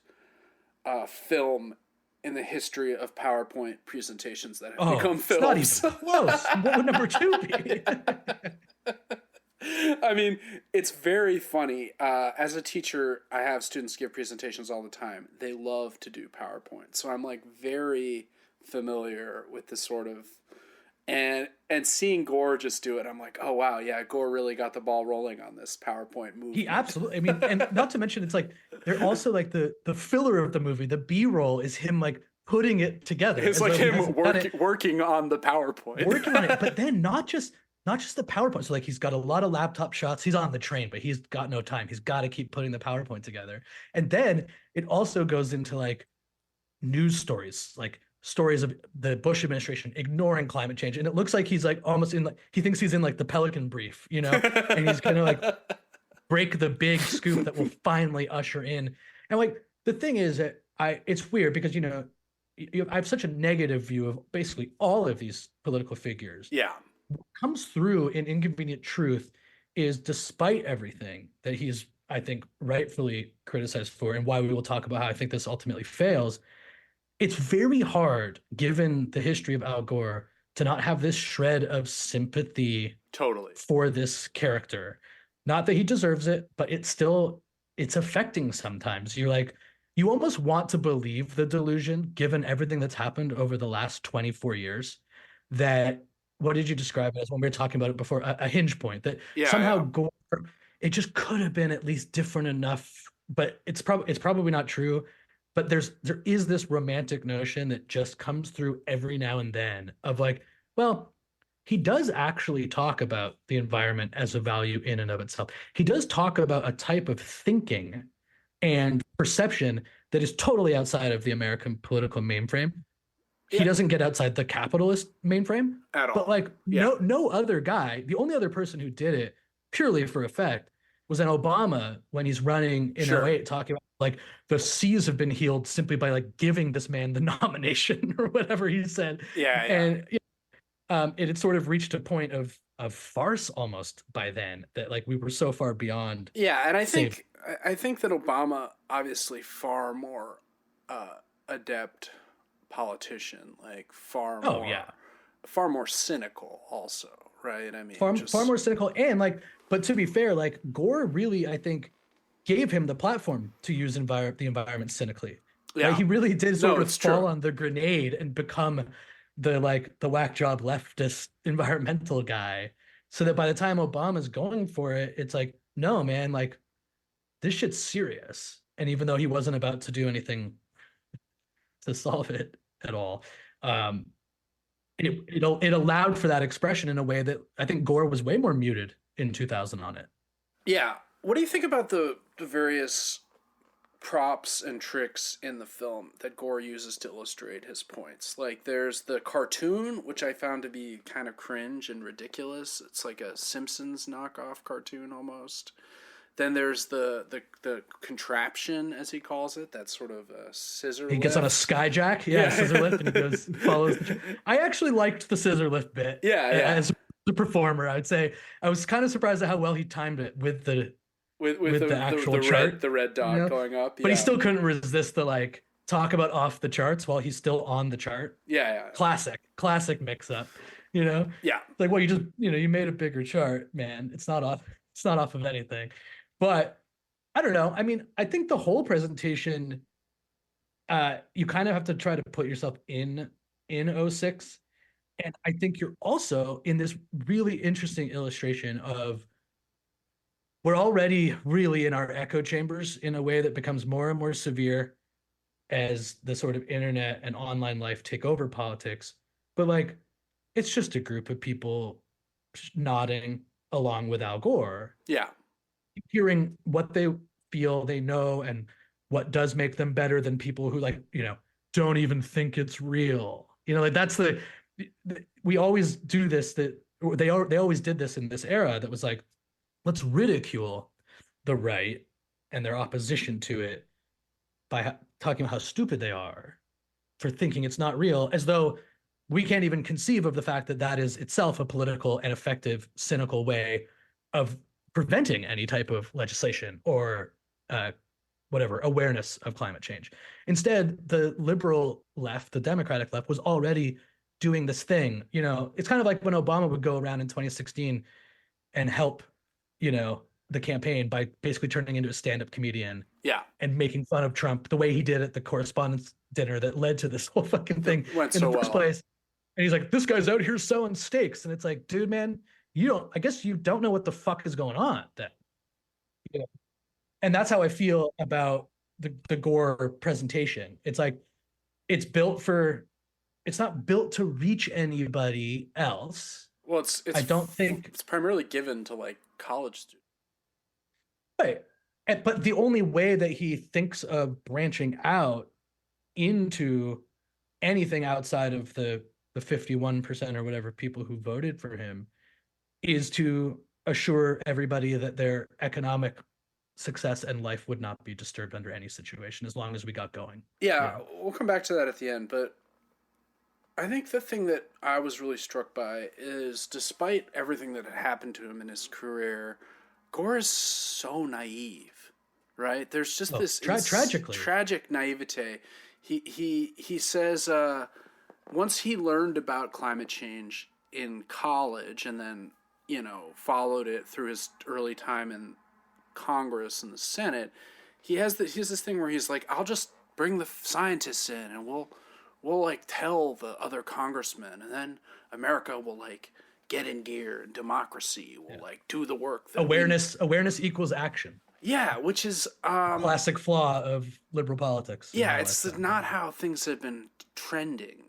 film in the history of PowerPoint presentations that have become films. It's not even close. What would number 2 be? I mean, it's very funny. As a teacher, I have students give presentations all the time. They love to do PowerPoint, so I'm like very familiar with this sort of, and seeing Gore just do it, I'm like, oh wow, yeah, Gore really got the ball rolling on this PowerPoint movie. He absolutely. I mean, and not to mention, it's like they're also like the filler of the movie. The B-roll is him like putting it together. It's like him working on the PowerPoint, working on it, but then not just the PowerPoint. So like he's got a lot of laptop shots. He's on the train, but he's got no time. He's got to keep putting the PowerPoint together. And then it also goes into like news stories, like stories of the Bush administration ignoring climate change. And it looks like he's like almost in like, he thinks he's in like the Pelican Brief, and he's gonna like break the big scoop that will finally usher in. And like the thing is that it's weird because I have such a negative view of basically all of these political figures. Yeah. What comes through in Inconvenient Truth is, despite everything that he's, I think, rightfully criticized for, and why we will talk about how I think this ultimately fails, it's very hard, given the history of Al Gore, to not have this shred of sympathy for this character. Not that he deserves it, but it's affecting sometimes. You're like, you almost want to believe the delusion, given everything that's happened over the last 24 years, that, what did you describe it as when we were talking about it before? A hinge point that somehow Gore, it just could have been at least different enough, but it's probably not true. But there is this romantic notion that just comes through every now and then of like, well, he does actually talk about the environment as a value in and of itself. He does talk about a type of thinking and perception that is totally outside of the American political mainframe. He doesn't get outside the capitalist mainframe at all. But like no other guy, the only other person who did it purely for effect was an Obama when he's running in 08, talking about like the seas have been healed simply by like giving this man the nomination or whatever he said. And it had sort of reached a point of farce almost by then, that like we were so far beyond. And I think that Obama, obviously far more adept politician, like far more cynical also, right? I mean, far more cynical, and like, but to be fair, like Gore really, I think, gave him the platform to use the environment cynically. Yeah, like, he really did sort of fall on the grenade and become the whack job leftist environmental guy, so that by the time Obama's going for it, it's like, no man, like this shit's serious. And even though he wasn't about to do anything to solve it at all, it allowed for that expression in a way that I think Gore was way more muted in 2000 on it. Yeah. What do you think about the various props and tricks in the film that Gore uses to illustrate his points? Like there's the cartoon, which I found to be kind of cringe and ridiculous. It's like a Simpsons knockoff cartoon almost. Then there's the contraption, as he calls it. That's sort of a scissor lift. He gets on a skyjack, scissor lift, and he goes follows. I actually liked the scissor lift bit. As the performer, I would say I was kind of surprised at how well he timed it with the actual chart, the red dot going up. But he still couldn't resist the like talk about off the charts while he's still on the chart. Classic mix up. Like, well, you just you made a bigger chart, man. It's not off of anything. But I don't know. I mean, I think the whole presentation, you kind of have to try to put yourself in 06. And I think you're also in this really interesting illustration of, we're already really in our echo chambers in a way that becomes more and more severe as the sort of internet and online life take over politics. But like, it's just a group of people nodding along with Al Gore. Yeah. Hearing what they feel they know and what does make them better than people who don't even think it's real. Like that's we always do this, that they always did this in this era, that was like, let's ridicule the right and their opposition to it by talking about how stupid they are for thinking it's not real, as though we can't even conceive of the fact that that is itself a political and effective, cynical way of preventing any type of legislation or whatever awareness of climate change. Instead, the liberal left, the Democratic left, was already doing this thing. It's kind of like when Obama would go around in 2016 and help, the campaign by basically turning into a stand-up comedian. Yeah. And making fun of Trump the way he did at the correspondence dinner that led to this whole fucking thing in the first place. And he's like, this guy's out here selling steaks. And it's like, dude, man, I guess you don't know what the fuck is going on then. And that's how I feel about the Gore presentation. It's like, it's not built to reach anybody else. Well, I don't think it's primarily given to like college students. Right. But the only way that he thinks of branching out into anything outside of the 51% or whatever people who voted for him is to assure everybody that their economic success and life would not be disturbed under any situation as long as we got going. Yeah, we'll come back to that at the end, but I think the thing that I was really struck by is, despite everything that had happened to him in his career, Gore is so naive, right? There's just this tragic naivete. He says once he learned about climate change in college and then, followed it through his early time in Congress and the Senate, he has this thing where he's like, I'll just bring the scientists in and we'll like tell the other congressmen, and then America will like get in gear, and democracy will like do the work. Awareness equals action. Yeah, which is classic flaw of liberal politics. Yeah, it's not how things have been trending,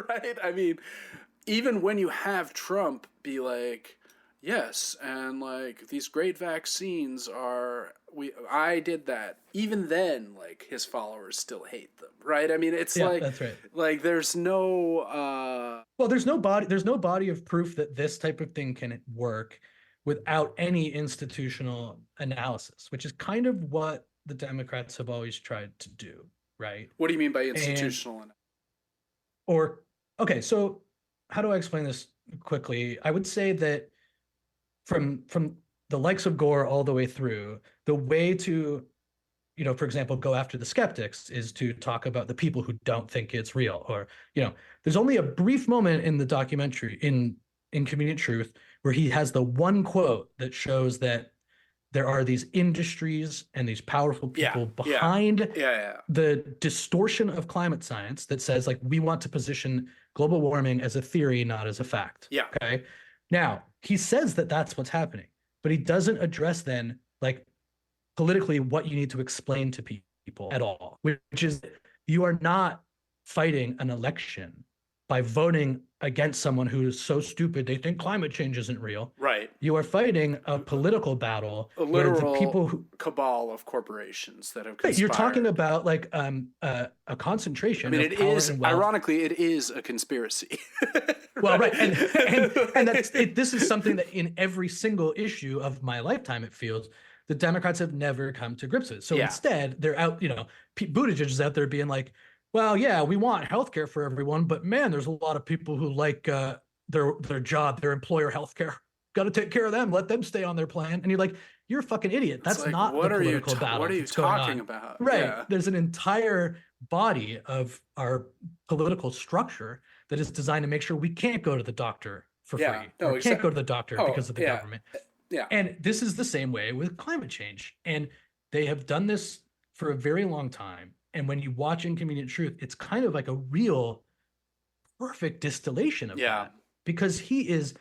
right? I mean, even when you have Trump be like, yes, and like these great vaccines I did that. Even then, like his followers still hate them, right? I mean, it's that's right. Like there's no there's no body of proof that this type of thing can work without any institutional analysis, which is kind of what the Democrats have always tried to do, right? What do you mean by institutional analysis? Okay, so how do I explain this quickly? I would say that from the likes of Gore all the way through, the way to, for example, go after the skeptics is to talk about the people who don't think it's real. Or, there's only a brief moment in the documentary in Inconvenient Truth where he has the one quote that shows that there are these industries and these powerful people behind the distortion of climate science that says, like, we want to position global warming as a theory, not as a fact. Yeah. Okay. Now, he says that that's what's happening, but he doesn't address then, like, politically what you need to explain to people at all, which is you are not fighting an election by voting against someone who is so stupid they think climate change isn't real. Right. You are fighting a political battle. A literal cabal of corporations that have conspired. You're talking about like a concentration. I mean, it is, ironically, it is a conspiracy. Well, right. And this is something that in every single issue of my lifetime, it feels, the Democrats have never come to grips with. So instead, they're out, Pete Buttigieg is out there being like, well, yeah, we want healthcare for everyone, but man, there's a lot of people who like their job, their employer healthcare. Got to take care of them. Let them stay on their plan. And you're like, you're a fucking idiot. That's like, not the political battle. What are you talking about? Right. Yeah. There's an entire body of our political structure that is designed to make sure we can't go to the doctor for free. No, or can't go to the doctor because of the government. Yeah. And this is the same way with climate change. And they have done this for a very long time. And when you watch Inconvenient Truth, it's kind of like a real perfect distillation of that. Because he is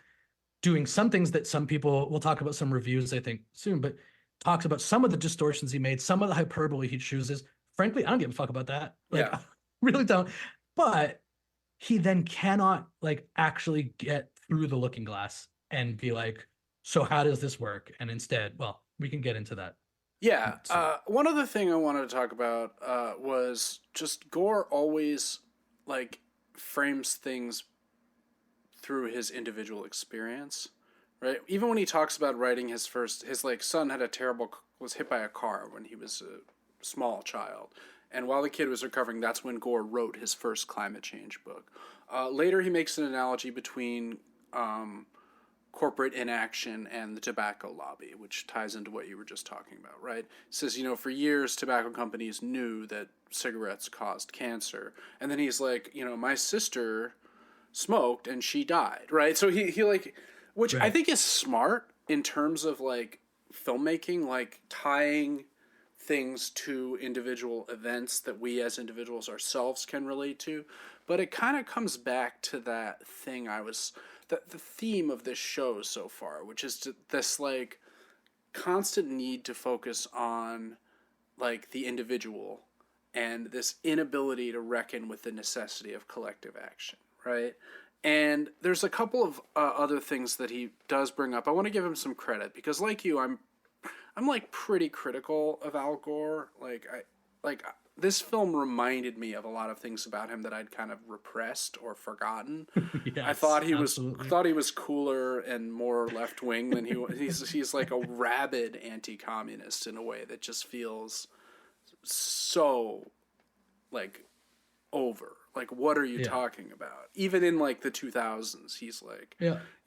doing some things that some people, we'll talk about some reviews, I think, soon, but talks about some of the distortions he made, some of the hyperbole he chooses. Frankly, I don't give a fuck about that. I really don't. But he then cannot actually get through the looking glass and be like, so how does this work? And instead, well, we can get into that Yeah. So, One other thing I wanted to talk about was just Gore always like frames things through his individual experience, right? Even when he talks about writing his like son had was hit by a car when he was a small child, and while the kid was recovering, that's when Gore wrote his first climate change book. Later, he makes an analogy between corporate inaction and the tobacco lobby, which ties into what you were just talking about, right? He says, for years, tobacco companies knew that cigarettes caused cancer. And then he's like, my sister smoked and she died, right? So he like, which I think is smart in terms of like filmmaking, like tying things to individual events that we as individuals ourselves can relate to. But it kind of comes back to that thing the theme of this show so far, which is this like constant need to focus on like the individual and this inability to reckon with the necessity of collective action, right? And there's a couple of other things that he does bring up. I want to give him some credit because, like you, I'm like pretty critical of Al Gore. This film reminded me of a lot of things about him that I'd kind of repressed or forgotten. yes, I thought he absolutely. was cooler and more left wing than he was. He's like a rabid anti-communist in a way that just feels so like over. Like, what are you talking about? Even in like the 2000s, he's like,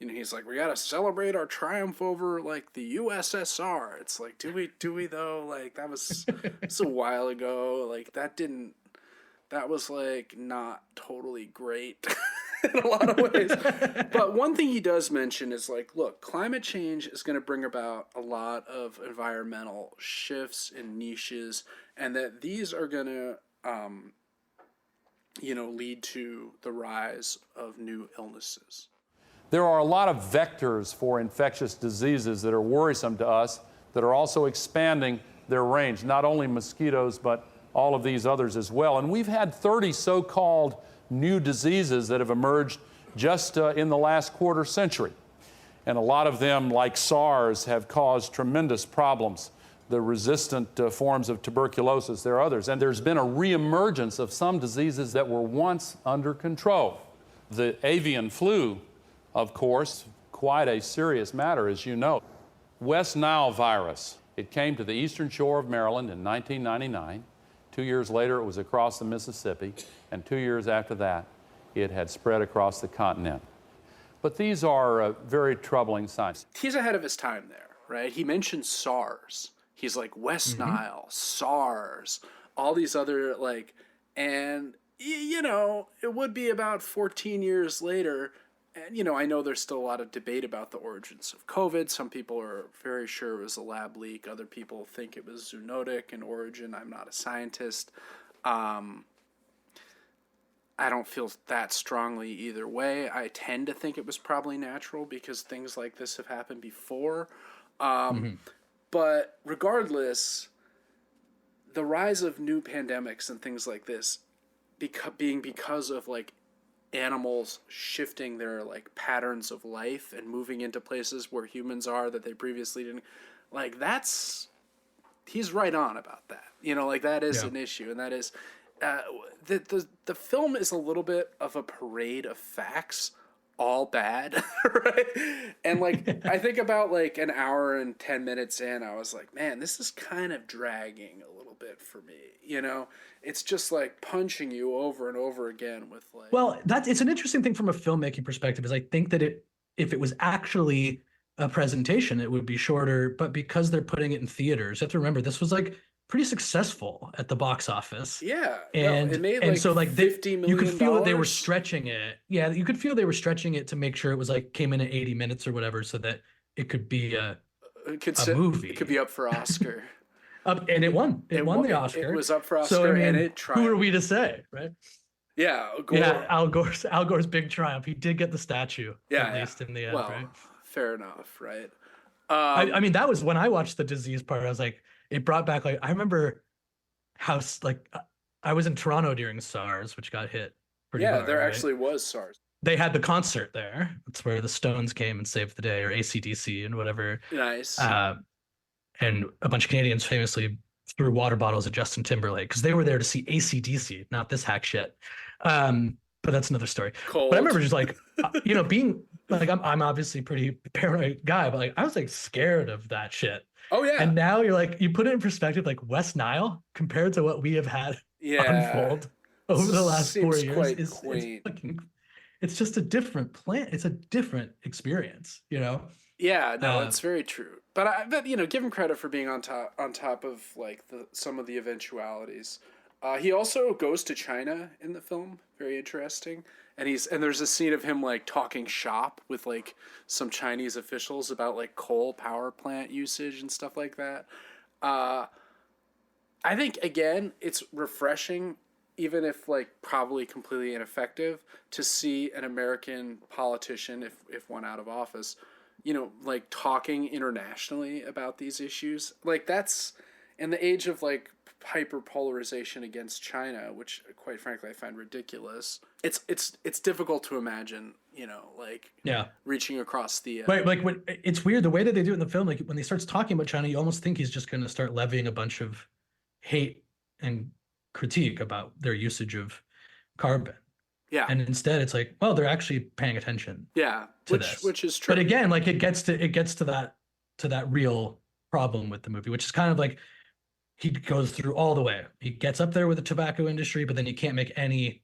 he's like, we got to celebrate our triumph over like the USSR. It's like, do we though? Like it's a while ago. Like that was like not totally great in a lot of ways. But one thing he does mention is like, look, climate change is going to bring about a lot of environmental shifts and niches, and that these are going to, lead to the rise of new illnesses. There are a lot of vectors for infectious diseases that are worrisome to us that are also expanding their range, not only mosquitoes, but all of these others as well. And we've had 30 so-called new diseases that have emerged just in the last quarter century. And a lot of them, like SARS, have caused tremendous problems. The resistant forms of tuberculosis, there are others. And there's been a reemergence of some diseases that were once under control. The avian flu, of course, quite a serious matter, as you know. West Nile virus, it came to the eastern shore of Maryland in 1999. 2 years later, it was across the Mississippi. And 2 years after that, it had spread across the continent. But these are very troubling signs. He's ahead of his time there, right? He mentioned SARS. He's like West Nile, SARS, all these other and it would be about 14 years later. And, I know there's still a lot of debate about the origins of COVID. Some people are very sure it was a lab leak. Other people think it was zoonotic in origin. I'm not a scientist. I don't feel that strongly either way. I tend to think it was probably natural because things like this have happened before. But regardless, the rise of new pandemics and things like this being because of like animals shifting their like patterns of life and moving into places where humans are that they previously didn't, like he's right on about that. That is an issue, and that is the film is a little bit of a parade of facts, all bad, right? And I think about like an hour and 10 minutes in, I was like, man, this is kind of dragging a little bit for me. It's just like punching you over and over again with like. Well, it's an interesting thing from a filmmaking perspective, is I think that if it was actually a presentation, it would be shorter, but because they're putting it in theaters, you have to remember this was like pretty successful at the box office. Yeah. And it made and so like $50 million. you could feel that they were stretching it. Yeah, you could feel they were stretching it to make sure it was like came in at 80 minutes or whatever, so that it could be a movie. It could be up for Oscar. And it won. It won the Oscar. It was up for Oscar, so, and it triumphed. Who are we to say, right? Yeah, Gore. Yeah, Al Gore's big triumph. He did get the statue, at least in the end, right? Fair enough, right? I mean, that was when I watched the disease part. I was like, it brought back like I remember how I was in Toronto during SARS, which got hit pretty hard. There actually was SARS. They had the concert there. That's where the Stones came and saved the day, or AC/DC and whatever. Nice. and a bunch of Canadians famously threw water bottles at Justin Timberlake because they were there to see AC/DC, not this hack shit. But that's another story. Cold. But I remember just like, being like, I'm obviously a pretty paranoid guy, but like I was like scared of that shit. Oh yeah. And now you're like, you put it in perspective, like West Nile compared to what we have had unfold over the last 4 years it's just a different plant. It's a different experience, Yeah, no, it's very true. But give him credit for being on top of like some of the eventualities. He also goes to China in the film. Very interesting. And there's a scene of him like talking shop with like some Chinese officials about like coal power plant usage and stuff like that. I think again, it's refreshing, even if like probably completely ineffective, to see an American politician, if one out of office, like talking internationally about these issues. Like that's in the age of like hyperpolarization against China, which quite frankly I find ridiculous. It's difficult to imagine, reaching across the right. Like when it's weird the way that they do it in the film. Like when he starts talking about China, you almost think he's just going to start levying a bunch of hate and critique about their usage of carbon. Yeah. And instead it's like, well, they're actually paying attention. Yeah. Which is true. But again, like it gets to that real problem with the movie, which is kind of like he goes through all the way. He gets up there with the tobacco industry, but then he can't make any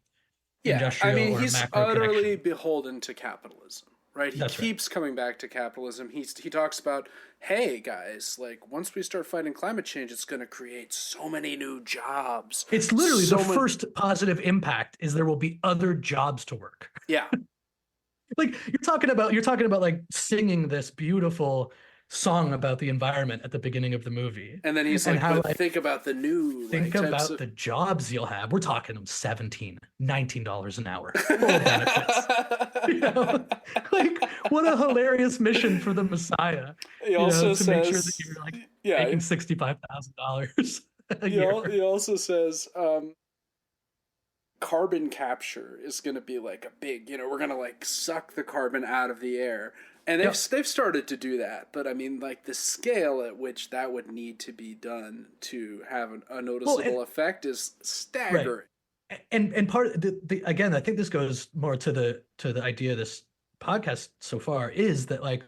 industrial or he's macro utterly connection. beholden to capitalism, right? He keeps coming back to capitalism. He talks about, hey guys, like once we start fighting climate change, it's going to create so many new jobs. It's literally the first positive impact is there will be other jobs to work. Yeah. Like you're talking about like singing this beautiful song about the environment at the beginning of the movie. And then he's like, think about the new... Think about the jobs you'll have. We're talking $17, $19 an hour. Full benefits. Like, what a hilarious mission for the Messiah. He also to says... make sure that you're like making $65,000 a year. He also says... carbon capture is going to be like a big, we're going to like suck the carbon out of the air. And they've started to do that. But I mean, like the scale at which that would need to be done to have a noticeable effect is staggering. Right. And part of the again, I think this goes more to the idea of this podcast so far is that like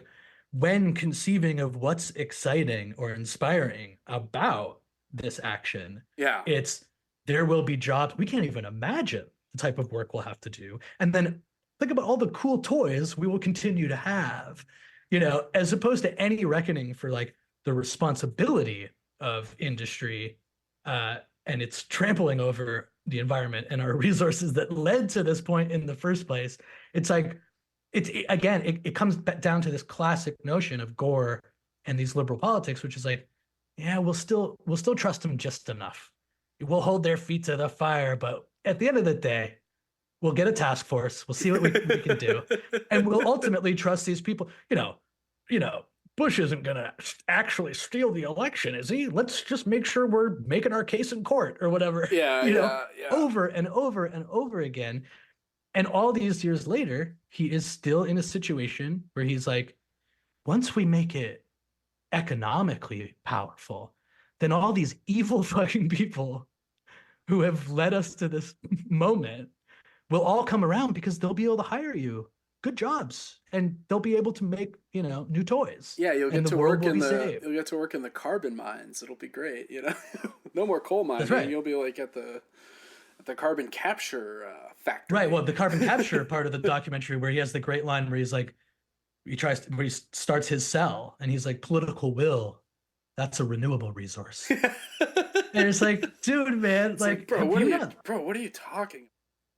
when conceiving of what's exciting or inspiring about this action, it's there will be jobs. We can't even imagine the type of work we'll have to do. And then think about all the cool toys we will continue to have, as opposed to any reckoning for like the responsibility of industry and its trampling over the environment and our resources that led to this point in the first place. It's like, it comes back down to this classic notion of Gore and these liberal politics, which is like, yeah, we'll still trust them just enough. We'll hold their feet to the fire, but at the end of the day, we'll get a task force. We'll see what we can do, and we'll ultimately trust these people. Bush isn't going to actually steal the election, is he? Let's just make sure we're making our case in court or whatever. Over and over and over again. And all these years later, he is still in a situation where he's like, once we make it economically powerful, then all these evil fucking people who have led us to this moment will all come around because they'll be able to hire you. Good jobs, and they'll be able to make new toys. Yeah, you'll get to work in the carbon mines. It'll be great. No more coal mining. That's right. You'll be like at the carbon capture factory. Right. Well, the carbon capture part of the documentary where he has the great line where he's like, where he starts his cell and he's like, political will, that's a renewable resource. And it's like, dude, man, like bro, what are you talking about?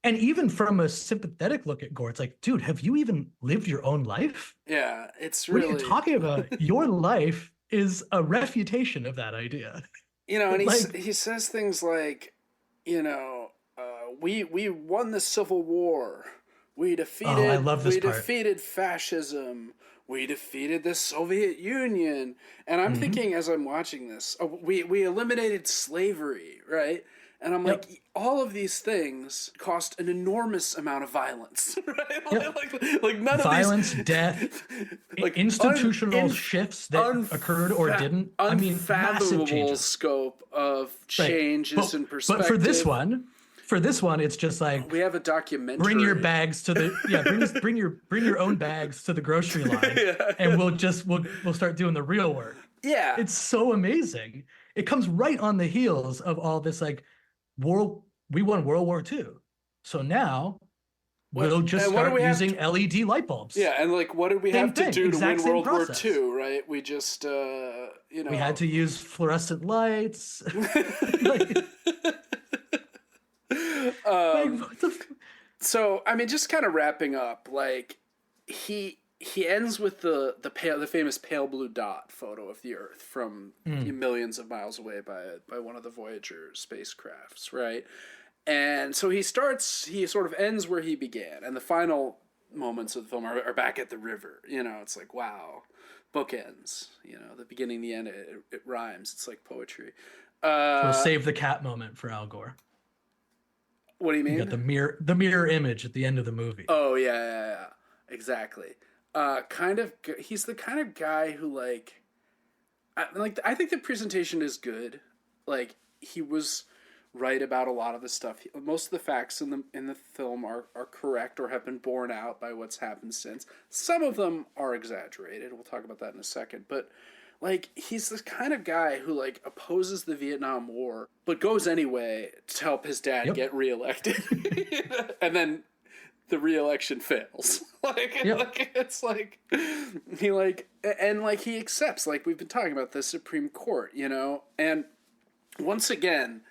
And even from a sympathetic look at Gore, it's like, dude, have you even lived your own life? Yeah, it's really... What are you talking about? Your life is a refutation of that idea. And he says things like, we won the Civil War. We defeated fascism. We defeated the Soviet Union. And I'm thinking as I'm watching this, we eliminated slavery, right? And I'm like, all of these things cost an enormous amount of violence, right? Yep. Like none violence, of these death, like institutional shifts that occurred or didn't. I mean, massive unfathomable changes. score of changes in perspective. But for this one, it's just like we have a documentary. Bring your bags to the bring your own bags to the grocery line, and we'll start doing the real work. Yeah, it's so amazing. It comes right on the heels of all this like we won World War II, so now we'll just start using LED light bulbs. Yeah, and like, what did we have to do to win World War II? Right? We just, we had to use fluorescent lights. So I mean, just kind of wrapping up, like he ends with the famous pale blue dot photo of the Earth from millions of miles away by one of the Voyager spacecrafts, right? And so he sort of ends where he began, and the final moments of the film are back at the river. It's like, wow, bookends. The beginning, the end, it rhymes. It's like poetry. We'll save the cat moment for Al Gore. What do you mean? You got the mirror image at the end of the movie. Oh yeah, exactly. He's the kind of guy who I think the presentation is good. Like, he was right about a lot of the stuff. Most of the facts in the film are correct or have been borne out by what's happened since. Some of them are exaggerated. We'll talk about that in a second. But like, he's this kind of guy who like opposes the Vietnam War, but goes anyway to help his dad get reelected, and then the re-election fails. It's like he accepts, like we've been talking about, the Supreme Court, and once again,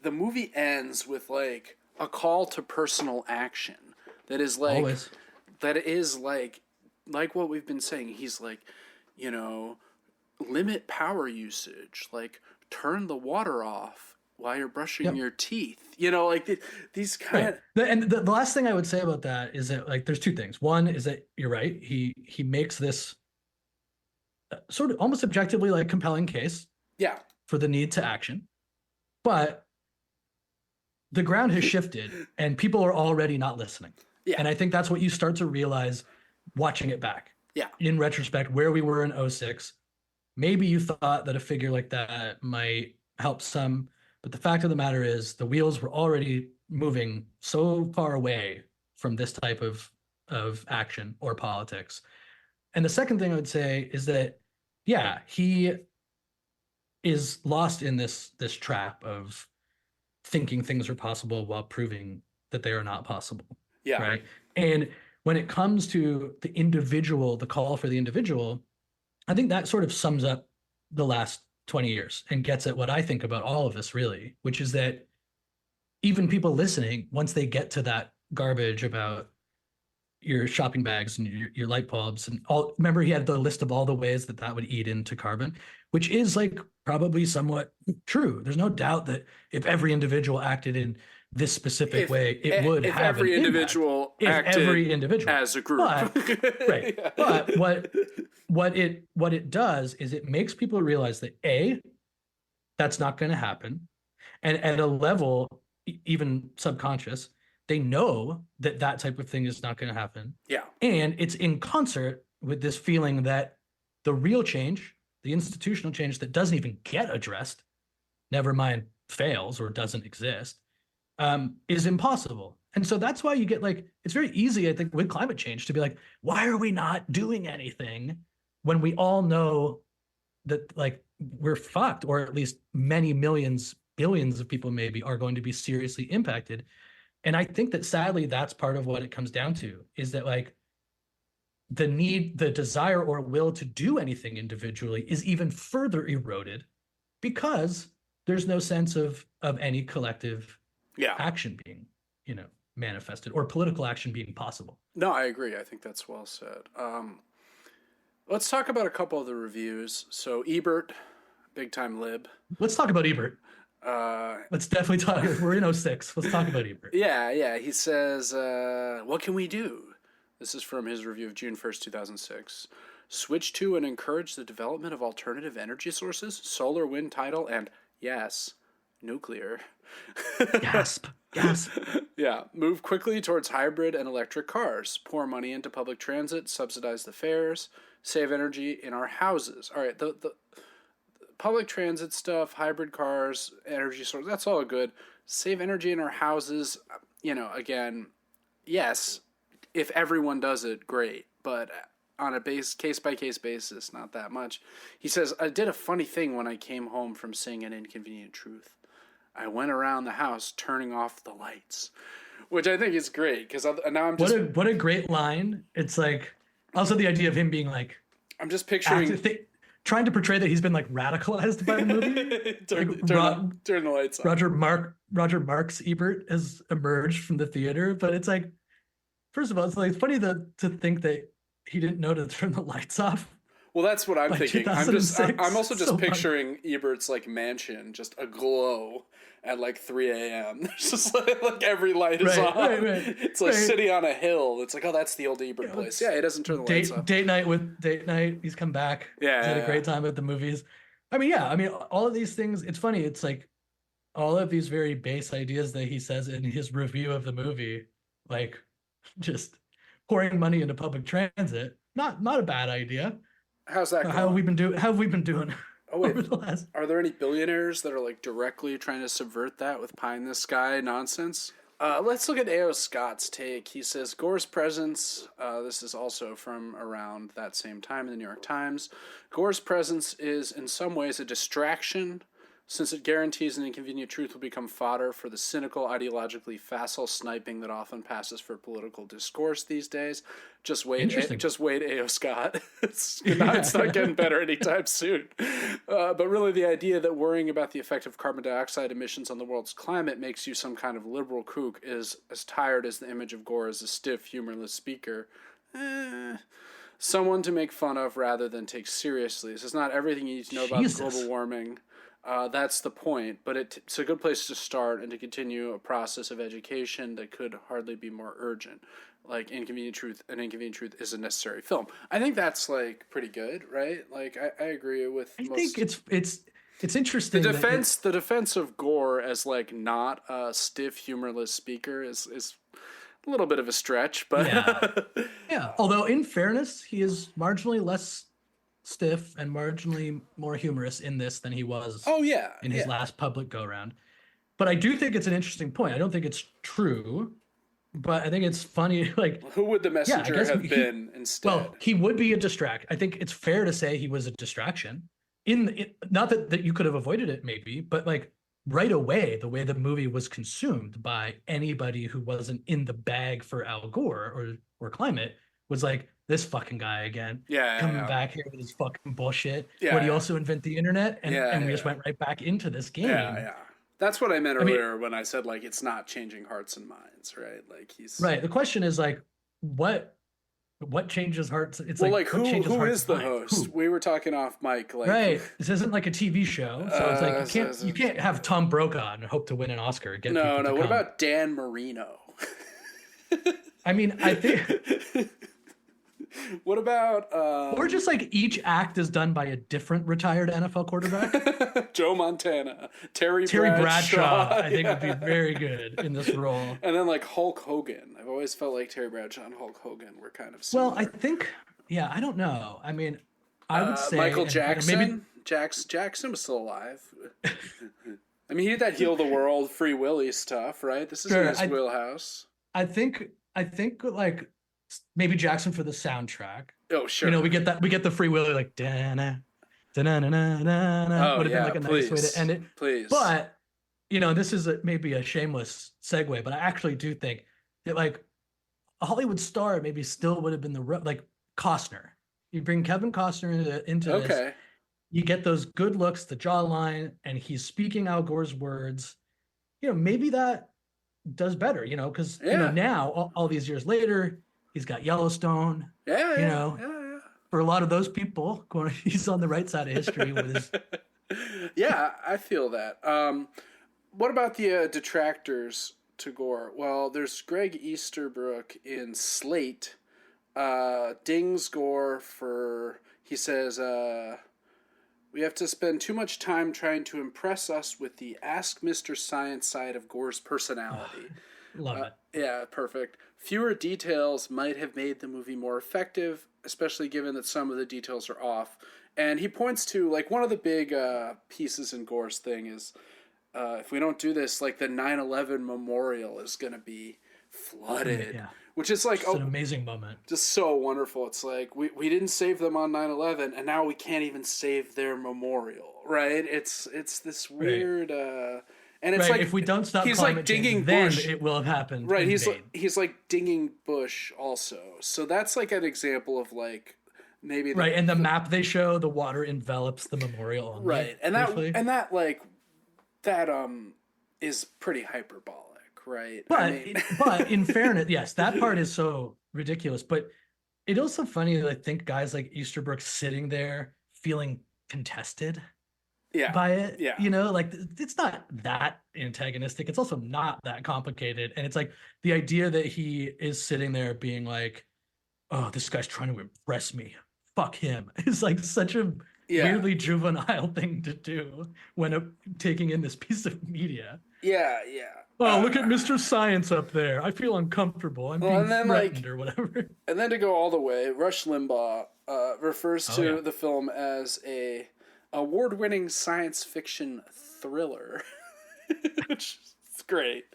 the movie ends with like a call to personal action that is like, always. That is like what we've been saying. He's like, limit power usage, like turn the water off while you're brushing your teeth. These kind of... And the last thing I would say about that is that, like, there's two things. One is that you're right. He makes this sort of almost objectively like compelling case for the need to action. But the ground has shifted and people are already not listening. Yeah. And I think that's what you start to realize watching it back. Yeah. In retrospect, where we were in 2006, maybe you thought that a figure like that might help some, but the fact of the matter is the wheels were already moving so far away from this type of action or politics. And the second thing I would say is that, he is lost in this trap of thinking things are possible while proving that they are not possible. Yeah. Right. And when it comes to the call for the individual, I think that sort of sums up the last 20 years and gets at what I think about all of this, really, which is that even people listening, once they get to that garbage about your shopping bags and your light bulbs and all, remember he had the list of all the ways that would eat into carbon, which is like probably somewhat true. There's no doubt that if every individual acted in this specific way, it would have every individual acted every individual as a group. But, right. But what it does is it makes people realize that that's not going to happen. And at a level, even subconscious, they know that type of thing is not going to happen. Yeah. And it's in concert with this feeling that the real change, the institutional change that doesn't even get addressed, never mind fails or doesn't exist, is impossible. And so that's why you get like, it's very easy, I think, with climate change to be like, why are we not doing anything when we all know that like we're fucked, or at least many millions, billions of people maybe are going to be seriously impacted. And I think that sadly, that's part of what it comes down to, is that like the desire or will to do anything individually is even further eroded because there's no sense of any collective action being, manifested or political action being possible. No, I agree. I think that's well said. Let's talk about a couple of the reviews. So Ebert, big time lib. Let's talk about Ebert. Let's definitely talk. We're in 2006. Let's talk about Ebert. Yeah. He says, what can we do? This is from his review of June 1st, 2006. Switch to and encourage the development of alternative energy sources, solar, wind, tidal, and, yes, nuclear. Gasp. Gasp. Yeah. Move quickly towards hybrid and electric cars. Pour money into public transit. Subsidize the fares. Save energy in our houses. All right. The public transit stuff, hybrid cars, energy source, that's all good. Save energy in our houses. Again, yes, if everyone does it, great. But on a case-by-case basis, not that much. He says, I did a funny thing when I came home from seeing An Inconvenient Truth. I went around the house turning off the lights, which I think is great because now I'm just... What a great line. It's like, also the idea of him being like... I'm just picturing... trying to portray that he's been like radicalized by the movie. turn the lights on. Roger Marx Ebert has emerged from the theater, but it's like, first of all, it's like funny to think that he didn't know to turn the lights off. Well, that's what I'm thinking. I'm also just so picturing funny. Ebert's like mansion just aglow at like 3 a.m. There's just like every light is on. Right. It's like sitting on a hill. It's like, oh, that's the old Ebert place. Yeah, he doesn't turn the lights off. Date night. He's come back. Yeah, he's had a great time at the movies. I mean, all of these things. It's funny. It's like all of these very base ideas that he says in his review of the movie, like just pouring money into public transit. Not a bad idea. How's that going? How have we been doing? Oh wait, are there any billionaires that are like directly trying to subvert that with pie in the sky nonsense? Let's look at A.O. Scott's take. He says Gore's presence, this is also from around that same time in the New York Times, Gore's presence is in some ways a distraction since it guarantees An Inconvenient Truth will become fodder for the cynical, ideologically facile sniping that often passes for political discourse these days. Just wait, A.O. Scott. It's not getting better anytime soon. But really the idea that worrying about the effect of carbon dioxide emissions on the world's climate makes you some kind of liberal kook is as tired as the image of Gore as a stiff, humorless speaker. Someone to make fun of rather than take seriously. This is not everything you need to know about global warming. That's the point, but it's a good place to start and to continue a process of education that could hardly be more urgent. Like An Inconvenient Truth is a necessary film. I think that's like pretty good, right? Like I agree with. I think it's interesting. The defense of Gore as like not a stiff, humorless speaker is a little bit of a stretch, but yeah. Although in fairness, he is marginally less stiff and marginally more humorous in this than he was in his last public go-round. But I do think it's an interesting point. I don't think it's true, but I think it's funny. Like, who would the messenger have been instead? Well, he would be a distract. I think it's fair to say he was a distraction. Not that you could have avoided it, maybe, but like right away, the way the movie was consumed by anybody who wasn't in the bag for Al Gore or climate was like, this fucking guy again. Coming back here with his fucking bullshit. Would he also invent the internet? And we just went right back into this game. Yeah. That's what I meant earlier when I said like it's not changing hearts and minds, right? Like he's right. The question is like what changes hearts? It's like who is the host? Who? We were talking off mic, like right. This isn't like a TV show, so it's like you can't have Tom Brokaw and hope to win an Oscar. No. What about Dan Marino? I mean, I think. What about or just like each act is done by a different retired NFL quarterback? Joe Montana, Terry Bradshaw I think would be very good in this role. And then like Hulk Hogan. I've always felt like Terry Bradshaw and Hulk Hogan were kind of similar. Well, I think I don't know. I mean, I would say Michael Jackson. Maybe Jackson was still alive. I mean, he had that heal the world, Free Willy stuff, right? This is in his wheelhouse. I think like maybe Jackson for the soundtrack. Oh, sure. We get the Free Willy like da-na, da-na-na-na-na. Would have been like a nice way to end it. Please. But this is maybe a shameless segue, but I actually do think that like a Hollywood star maybe still would have been like Costner. You bring Kevin Costner into this. You get those good looks, the jawline, and he's speaking Al Gore's words. Maybe that does better. Because now all these years later. He's got Yellowstone. For a lot of those people, he's on the right side of history with his. Yeah, I feel that. What about the detractors to Gore? Well, there's Greg Easterbrook in Slate. Dings Gore for, he says, We have to spend too much time trying to impress us with the Ask Mr. Science side of Gore's personality. Love it. Yeah, perfect. Fewer details might have made the movie more effective, especially given that some of the details are off. And he points to, like, one of the big pieces in Gore's thing is, if we don't do this, like, the 9/11 memorial is going to be flooded. Yeah. Which is like an amazing moment. Just so wonderful. It's like we didn't save them on 9/11, and now we can't even save their memorial, right? It's this weird and it's like if we don't stop he's climate like digging change, then bush. it will have happened. Right, he's like digging bush also. So that's like an example of like maybe right, and the map they show, the water envelops the memorial only, right, and briefly. that is pretty hyperbolic. Right. But but in fairness, yes, that part is so ridiculous. But it's also funny to think guys like Easterbrook sitting there feeling contested by it. Yeah. You know, like it's not that antagonistic. It's also not that complicated. And it's like the idea that he is sitting there being like, oh, this guy's trying to impress me. Fuck him. Is like such a weirdly juvenile thing to do when taking in this piece of media. Yeah. Oh, look at Mr. Science up there. I feel uncomfortable. I'm being threatened or whatever. And then to go all the way, Rush Limbaugh refers to the film as a award-winning science fiction thriller, which is great.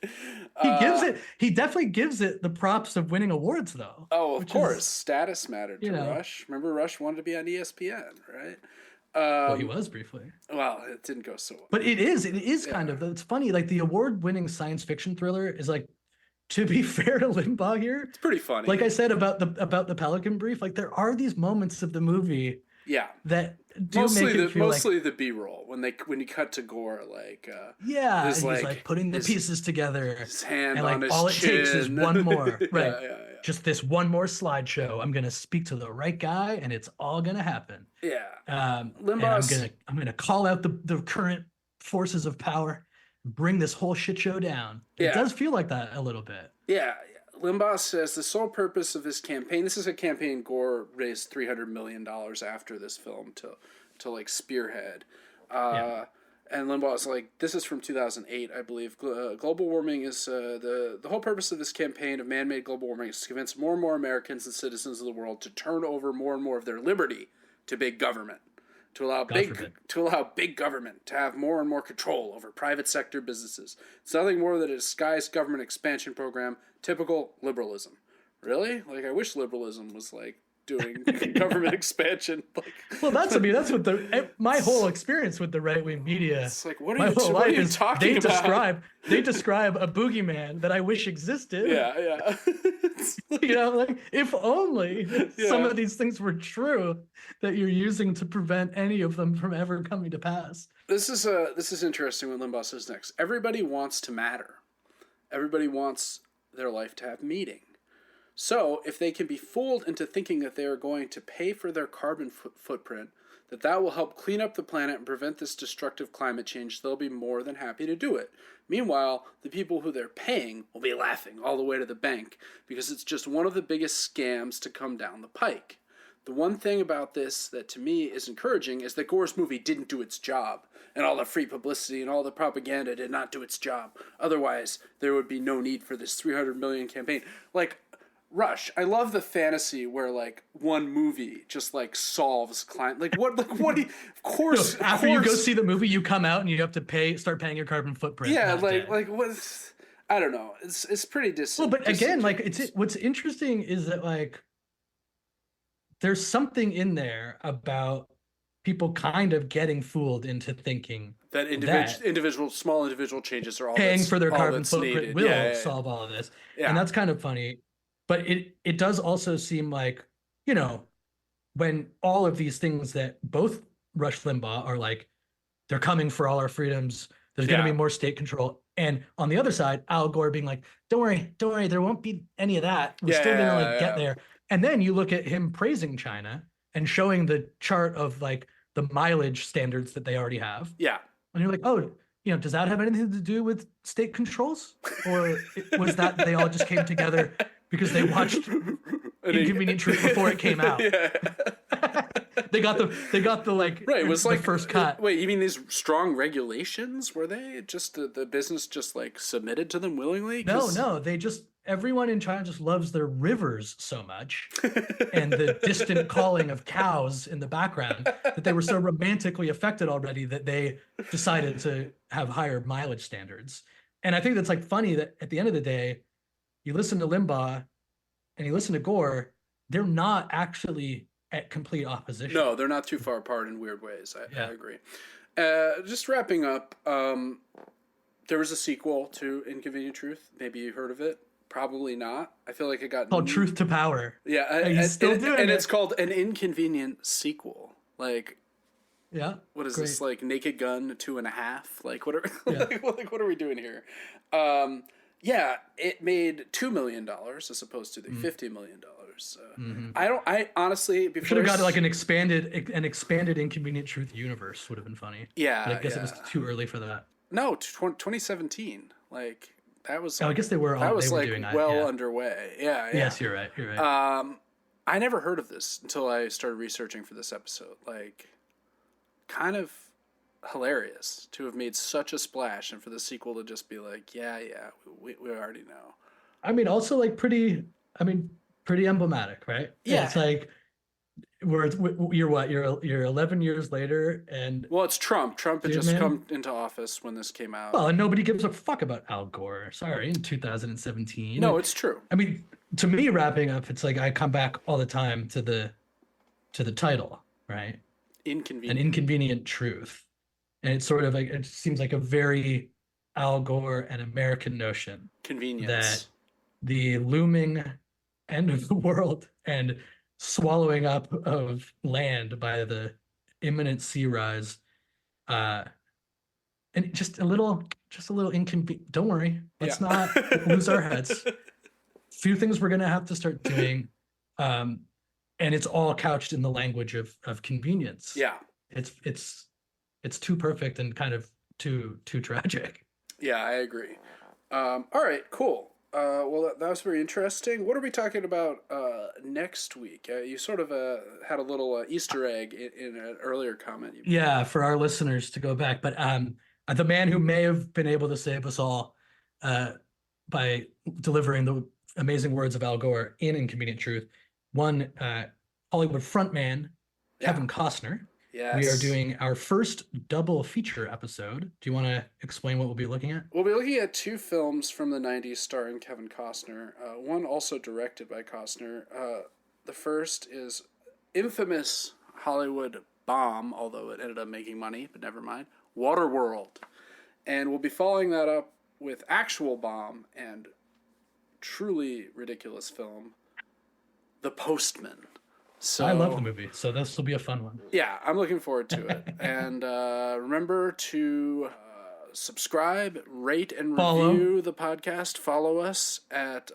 He definitely gives it the props of winning awards, though. Oh, of course. Status mattered to Rush. Remember, Rush wanted to be on ESPN, right? Well, he was briefly. Well, it didn't go so well. But it is kind of, it's funny, like the award-winning science fiction thriller is like, to be fair to Limbaugh here, it's pretty funny. Like I said about the Pelican Brief, like there are these moments of the movie that do mostly the B-roll when you cut to Gore, like he's like putting the pieces together, his hand and like on his all chin. It takes is one more, right? Just this one more slideshow. I'm gonna speak to the right guy, and it's all gonna happen. Limbaugh's... I'm gonna call out the current forces of power, bring this whole shit show down. It does feel like that a little bit. Limbaugh says the sole purpose of this campaign. This is a campaign Gore raised $300 million after this film to like spearhead. And Limbaugh's like, this is from 2008, I believe. Global warming is the whole purpose of this campaign of man-made global warming is to convince more and more Americans and citizens of the world to turn over more and more of their liberty to big government, to allow big government to have more and more control over private sector businesses. It's nothing more than a disguised government expansion program, typical liberalism. Really? Like, I wish liberalism was like doing government expansion. Like, well, that's what my whole experience with the right-wing media. It's like, what are you talking about? They describe a boogeyman that I wish existed. Yeah. You know, like if only some of these things were true that you're using to prevent any of them from ever coming to pass. This is interesting what Limbaugh says next. Everybody wants to matter. Everybody wants their life to have meaning. So, if they can be fooled into thinking that they are going to pay for their carbon footprint, that will help clean up the planet and prevent this destructive climate change, they'll be more than happy to do it. Meanwhile, the people who they're paying will be laughing all the way to the bank because it's just one of the biggest scams to come down the pike. The one thing about this that to me is encouraging is that Gore's movie didn't do its job, and all the free publicity and all the propaganda did not do its job. Otherwise, there would be no need for this 300 million campaign. Like, Rush, I love the fantasy where like one movie just like solves climate. Like what? Of course. After you go see the movie, you come out and you have to start paying your carbon footprint. Yeah, like what? I don't know. It's pretty Well, but again, like what's interesting is that like there's something in there about people kind of getting fooled into thinking that small individual changes are all paying for their carbon footprint needed. will solve all of this, and that's kind of funny. But it does also seem like, you know, when all of these things that both Rush Limbaugh are like, they're coming for all our freedoms, there's going to be more state control. And on the other side, Al Gore being like, don't worry, there won't be any of that. We're still going to get there. And then you look at him praising China and showing the chart of like the mileage standards that they already have. Yeah. And you're like, oh, you know, does that have anything to do with state controls? Or was that they all just came together because they watched Inconvenient Truth before it came out. Yeah. They got the like Right, it was the like first cut. Wait, you mean these strong regulations? Were they just the business just like submitted to them willingly? No, they just everyone in China just loves their rivers so much and the distant calling of cows in the background that they were so romantically affected already that they decided to have higher mileage standards. And I think that's like funny that at the end of the day, you listen to Limbaugh and you listen to Gore, they're not actually at complete opposition. No, they're not too far apart in weird ways. I agree. Just wrapping up, there was a sequel to Inconvenient Truth. Maybe you heard of it. Probably not. I feel like it got called Truth to Power. Yeah, and it's called an inconvenient sequel. Like, yeah, what is great. this? Like Naked Gun 2.5? Like, what are Yeah. like what are we doing here? Yeah, it made $2 million as opposed to the $50 million. I honestly before should have got like an expanded Inconvenient Truth universe would have been funny. Yeah, but I guess it was too early for that. No, 2017. Like that was. I guess they were. That was like doing underway. Yeah. Yes, you're right. You're right. I never heard of this until I started researching for this episode. Like, kind of hilarious to have made such a splash, and for the sequel to just be like, yeah, we already know. I mean, also like pretty emblematic, right? Yeah. It's like you're 11 years later, and well, it's Trump. Trump had just come into office when this came out. Well, and nobody gives a fuck about Al Gore. Sorry, in 2017. No, it's true. I mean, to me, wrapping up, it's like I come back all the time to the title, right? An Inconvenient Truth, and it's sort of like it seems like a very Al Gore and American notion. Convenience. That the looming end of the world and swallowing up of land by the imminent sea rise, and just a little inconvenient. Don't worry, let's not lose our heads. Few things we're gonna have to start doing, and it's all couched in the language of convenience. Yeah, it's too perfect and kind of too tragic. Yeah, I agree. All right, cool. Well, that was very interesting. What are we talking about next week? You sort of had a little Easter egg in an earlier comment. Yeah, for our listeners to go back. But the man who may have been able to save us all by delivering the amazing words of Al Gore in Inconvenient Truth, one Hollywood frontman, Kevin Costner. Yes. We are doing our first double feature episode. Do you want to explain what we'll be looking at? We'll be looking at two films from the 90s starring Kevin Costner. One also directed by Costner. The first is infamous Hollywood bomb, although it ended up making money, but never mind, Waterworld. And we'll be following that up with actual bomb and truly ridiculous film, The Postman. So, I love the movie, so this will be a fun one. Yeah, I'm looking forward to it. And remember to subscribe, rate, and review the podcast. Follow us at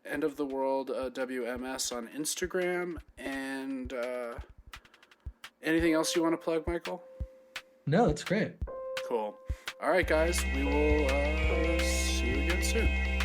End of the World WMS on Instagram. And anything else you want to plug, Michael? No, that's great. Cool. All right, guys. We will see you again soon.